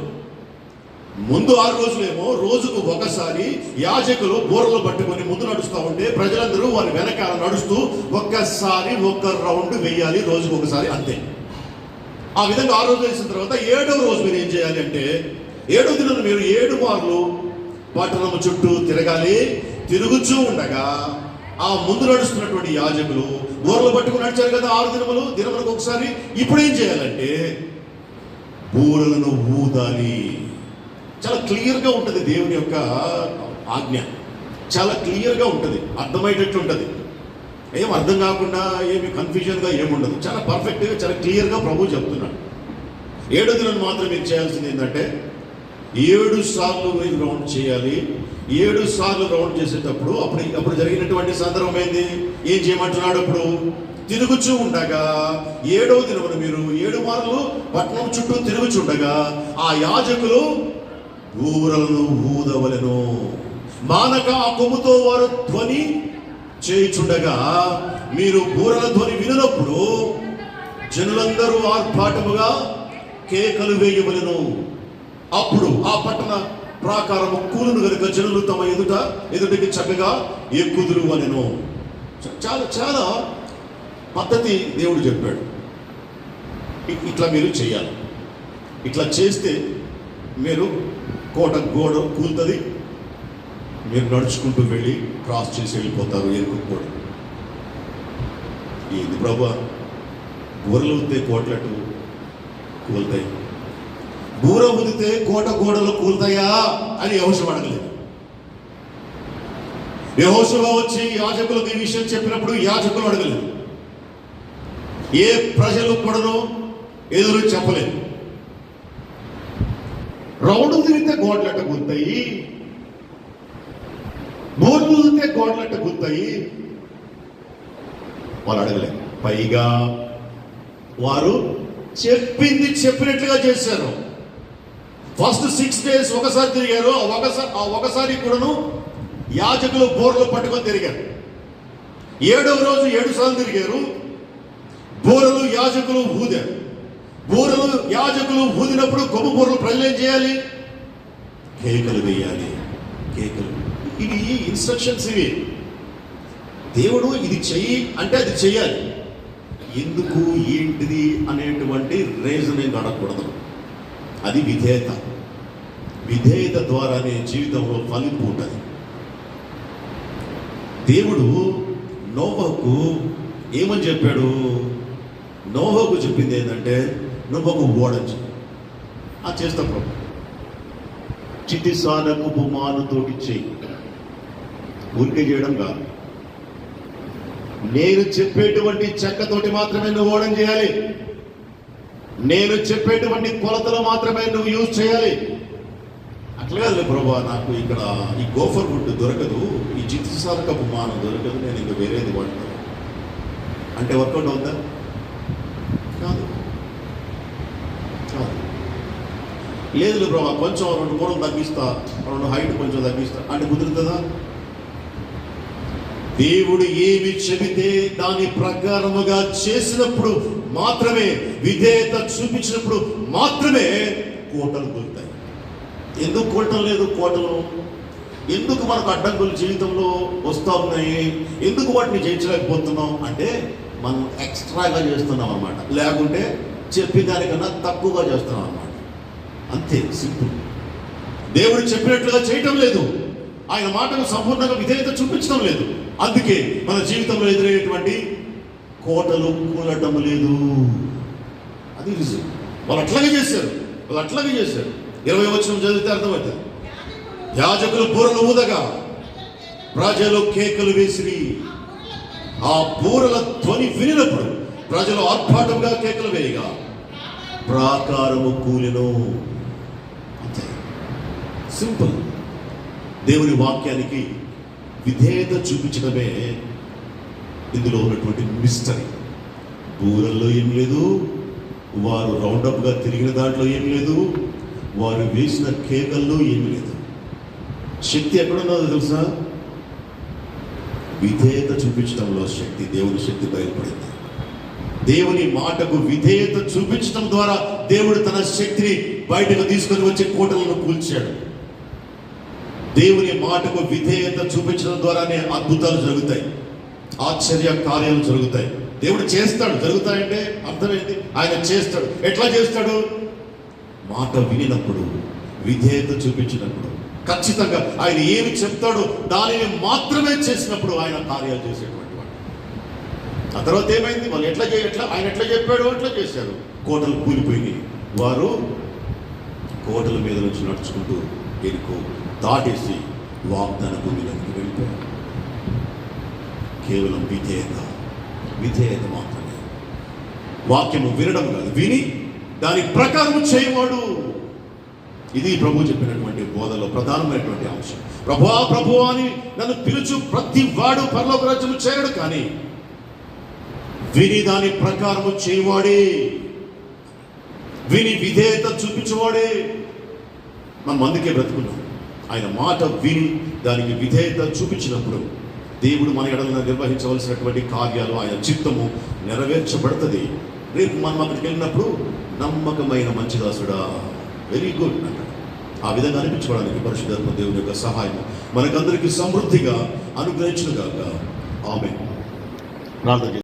ముందు. 6 రోజులేమో రోజుకు ఒకసారి యాజకులు బూరలు పట్టుకొని ముందు నడుస్తూ ఉంటే ప్రజలందరూ వారి వెనకాల నడుస్తూ ఒక్కసారి ఒక్క రౌండ్ వేయాలి, రోజుకు ఒకసారి, అంతే. ఆ విధంగా 6 రోజులు వేసిన తర్వాత 7వ రోజు మీరు ఏం చేయాలి అంటే 7వ దినం మీరు 7 మార్లు పట్టణము చుట్టూ తిరగాలి. తిరుగుచూ ఉండగా ఆ ముందు నడుస్తున్నటువంటి యాజకులు బూరలు పట్టుకుని నడిచారు కదా 6 దినములకు ఒకసారి. ఇప్పుడు ఏం చేయాలంటే బూరలను ఊదాలి. చాలా క్లియర్గా ఉంటుంది దేవుని యొక్క ఆజ్ఞ, చాలా క్లియర్గా ఉంటుంది, అర్థమయ్యేటట్లు ఉంటుంది. ఏం అర్థం కాకుండా ఏమి కన్ఫ్యూజన్గా ఏముండదు. చాలా పర్ఫెక్ట్గా చాలా క్లియర్గా ప్రభు చెప్తున్నాడు. 7వ దినం మాత్రం మీరు చేయాల్సింది ఏంటంటే 7 సార్లు మీరు రౌండ్ చేయాలి. 7 సార్లు రౌండ్ చేసేటప్పుడు అప్పుడు జరిగినటువంటి సందర్భం ఏంది? ఏం చేయమంటున్నాడు? అప్పుడు తిరుగుచూ ఉండగా 7వ దినమున మీరు 7 మార్లు పట్టణం చుట్టూ తిరుగుచుండగా ఆ యాజకులు బూరలను ఊదవలెను. మానక ఆ కొమ్ముతో వారు ధ్వని చేయుచుండగా మీరు బూరల ధ్వని వినప్పుడు జనులందరూ ఆర్భాటముగా కేకలు వేయవలెను. అప్పుడు ఆ పట్టణ ప్రాకారము కూలును గనుక జనులు తమ ఎదుటికి చక్కగా ఎక్కుదురు అనెను. చాలా చాలా పద్ధతి దేవుడు చెప్పాడు. ఇట్లా మీరు చేయాలి. ఇట్లా చేస్తే మీరు కోట గోడ కూలుతుంది, మీరు నడుచుకుంటూ వెళ్ళి క్రాస్ చేసి వెళ్ళిపోతారు. ఎరుకుపోవడం ఏది ప్రభా? బూరలు ఊదితే కోట్లట్టు కూలుతాయి, బూర ఊదితే కోట గోడలు కూలుతాయా అని యెహోషువ అడగలేదు. యెహోషువ వచ్చి యాజకులకు ఈ విషయం చెప్పినప్పుడు యాజకులు అడగలేదు. ఏ ప్రజలు కూడాను ఎదురు చెప్పలేదు. రౌండ్ తిరిగితే గోడలట్ట కూలుతాయి, బోర్లు ఊదితే గోడలట్ట కూలుతాయి వాళ్ళు అడగలేదు. పైగా వారు చెప్పింది చెప్పినట్లుగా చేశారు. ఫస్ట్ 6 days ఒకసారి తిరిగారు. ఒకసారి కూడాను యాజకులు బోర్లు పట్టుకొని తిరిగారు. 7వ రోజు 7 సార్లు తిరిగారు. బూరలు యాజకులు ఊదారు. బూరలు యాజకులు ఊదినప్పుడు కొమ్ము బూరలు ప్రజలు ఏం చేయాలి? కేకలు వేయాలి. కేకలు. ఇది ఇన్స్ట్రక్షన్స్. ఇవి దేవుడు ఇది చెయ్యి అంటే అది చెయ్యాలి. ఎందుకు ఏంటిది అనేటువంటి రీజనింగ్ అడగకూడదు. అది విధేయత. విధేయత ద్వారానే జీవితంలో ఫలింపు ఉంటుంది. దేవుడు నోవహుకు ఏమని చెప్పాడు? నోవహుకు చెప్పింది ఏంటంటే నువ్వు ఒక ఓడచ్చు ఆ చేస్తా ప్రభు, చిట్టి సానకు బొమ్మానుతోటి చెయ్యి, ఊరికే చేయడం కాదు. నేను చెప్పేటువంటి చెక్కతోటి మాత్రమే నువ్వు ఓడం చేయాలి. నేను చెప్పేటువంటి కొలతలు మాత్రమే నువ్వు యూజ్ చేయాలి. అట్లా కాదు ప్రభా, నాకు ఇక్కడ ఈ గోఫర్ వుడ్ దొరకదు, ఈ చిట్టి సానకపు మానం దొరకదు, నేను ఇంకా వేరేది వాడతాను అంటే వర్కౌట్ అవుతా? కాదు. లేదు ప్రభా, కొంచెం 2 మూరలు తగ్గిస్తా, 2 హైట్ కొంచెం తగ్గిస్తా అంటే కుదురుతుందా? దేవుడు ఏమి చెబితే దాని ప్రకారముగా చేసినప్పుడు మాత్రమే, విధేయత చూపించినప్పుడు మాత్రమే కోటలు దొరుకుతాయి. ఎందుకు కోటలు లేదు? కోటలు ఎందుకు మనకు అడ్డంకులు జీవితంలో వస్తూ ఉన్నాయి? ఎందుకు వాటిని జయించలేకపోతున్నాం అంటే మనం ఎక్స్ట్రాగా చేస్తున్నాం అన్నమాట. లేకుంటే చెప్పేదానికన్నా తక్కువగా చేస్తున్నాం అన్నమాట. అంతే, సింపుల్. దేవుడు చెప్పినట్లుగా చేయటం లేదు. ఆయన మాటకు సంపూర్ణంగా విధేయత చూపించడం లేదు. అందుకే మన జీవితంలో ఎదురయ్యేటువంటి కోటలు కూలటం లేదు. అది రీజన్. వాళ్ళు అట్లాగే చేశారు. 20వ వచనం చదివితే అర్థమవుతుంది. యాజకులు బూరలు ఊదగా ప్రజలు కేకలు వేసిరి. ఆ బూరల ధ్వని వినినప్పుడు ప్రజలు ఆర్భాటంగా కేకలు వేయగా ప్రాకారము కూలెను. అంతే, సింపుల్. దేవుని వాక్యానికి విధేయత చూపించడమే ఇందులో ఉన్నటువంటి మిస్టరీ. బూరల్లో ఏం లేదు, వారు రౌండప్గా తిరిగిన దాంట్లో ఏం లేదు, వారు వేసిన కేకల్లో ఏమి లేదు. శక్తి ఎక్కడున్నదో తెలుసా? విధేయత చూపించడంలో శక్తి, దేవుని శక్తి బయలుపడింది. దేవుని మాటకు విధేయత చూపించడం ద్వారా దేవుడు తన శక్తిని బయటకు తీసుకొని వచ్చి కోటలను కూల్చాడు. దేవుని మాటకు విధేయత చూపించడం ద్వారానే అద్భుతాలు జరుగుతాయి, ఆశ్చర్య కార్యాలు జరుగుతాయి. దేవుడు చేస్తాడు. జరుగుతాయంటే అర్థమైంది, ఆయన చేస్తాడు. ఎట్లా చేస్తాడు? మాట వినినప్పుడు, విధేయత చూపించినప్పుడు, ఖచ్చితంగా ఆయన ఏమి చెప్తాడో దానిని మాత్రమే చేసినప్పుడు ఆయన కార్యాలు చేసేటువంటి వాడు. ఆ తర్వాత ఏమైంది? వాళ్ళు ఆయన ఎట్లా చెప్పాడు అట్లా చేశారు. కోటలు కూలిపోయినాయి. వారు కోటల మీద నుంచి నడుచుకుంటూ ఎరుకో దాటేసి వాగ్దాన భూమిలోకి వెళ్ళిపోయారు. కేవలం విధేయత మాత్రమే. వాక్యము వినడం కాదు, విని దాని ప్రకారం చేయవాడు. ఇది ప్రభు చెప్పినటువంటి బోధలో ప్రధానమైనటువంటి అంశం. ప్రభువా ప్రభువా అని నన్ను పిలుచు ప్రతి వాడు పరలోక రాజ్యము చేరడు, కానీ విని దాని ప్రకారము చేయవాడే, విని విధేయత చూపించేవాడే మనం అందుకే బ్రతుకున్నాం. ఆయన మాట విని దానికి విధేయత చూపించినప్పుడు దేవుడు మన ఎడలను నిర్వహించవలసినటువంటి కార్యాలు, ఆయన చిత్తము నెరవేర్చబడుతుంది. రేపు మనం అక్కడికి వెళ్ళినప్పుడు నమ్మకమైన మంచి దాసుడా, వెరీ గుడ్ అంటాడు. ఆ విధంగా అనిపించుకోవడానికి పరిశుద్ధాత్మ దేవుని యొక్క సహాయం మనకందరికీ సమృద్ధిగా అనుగ్రహించుగాక. ఆమేన్. ప్రార్థన.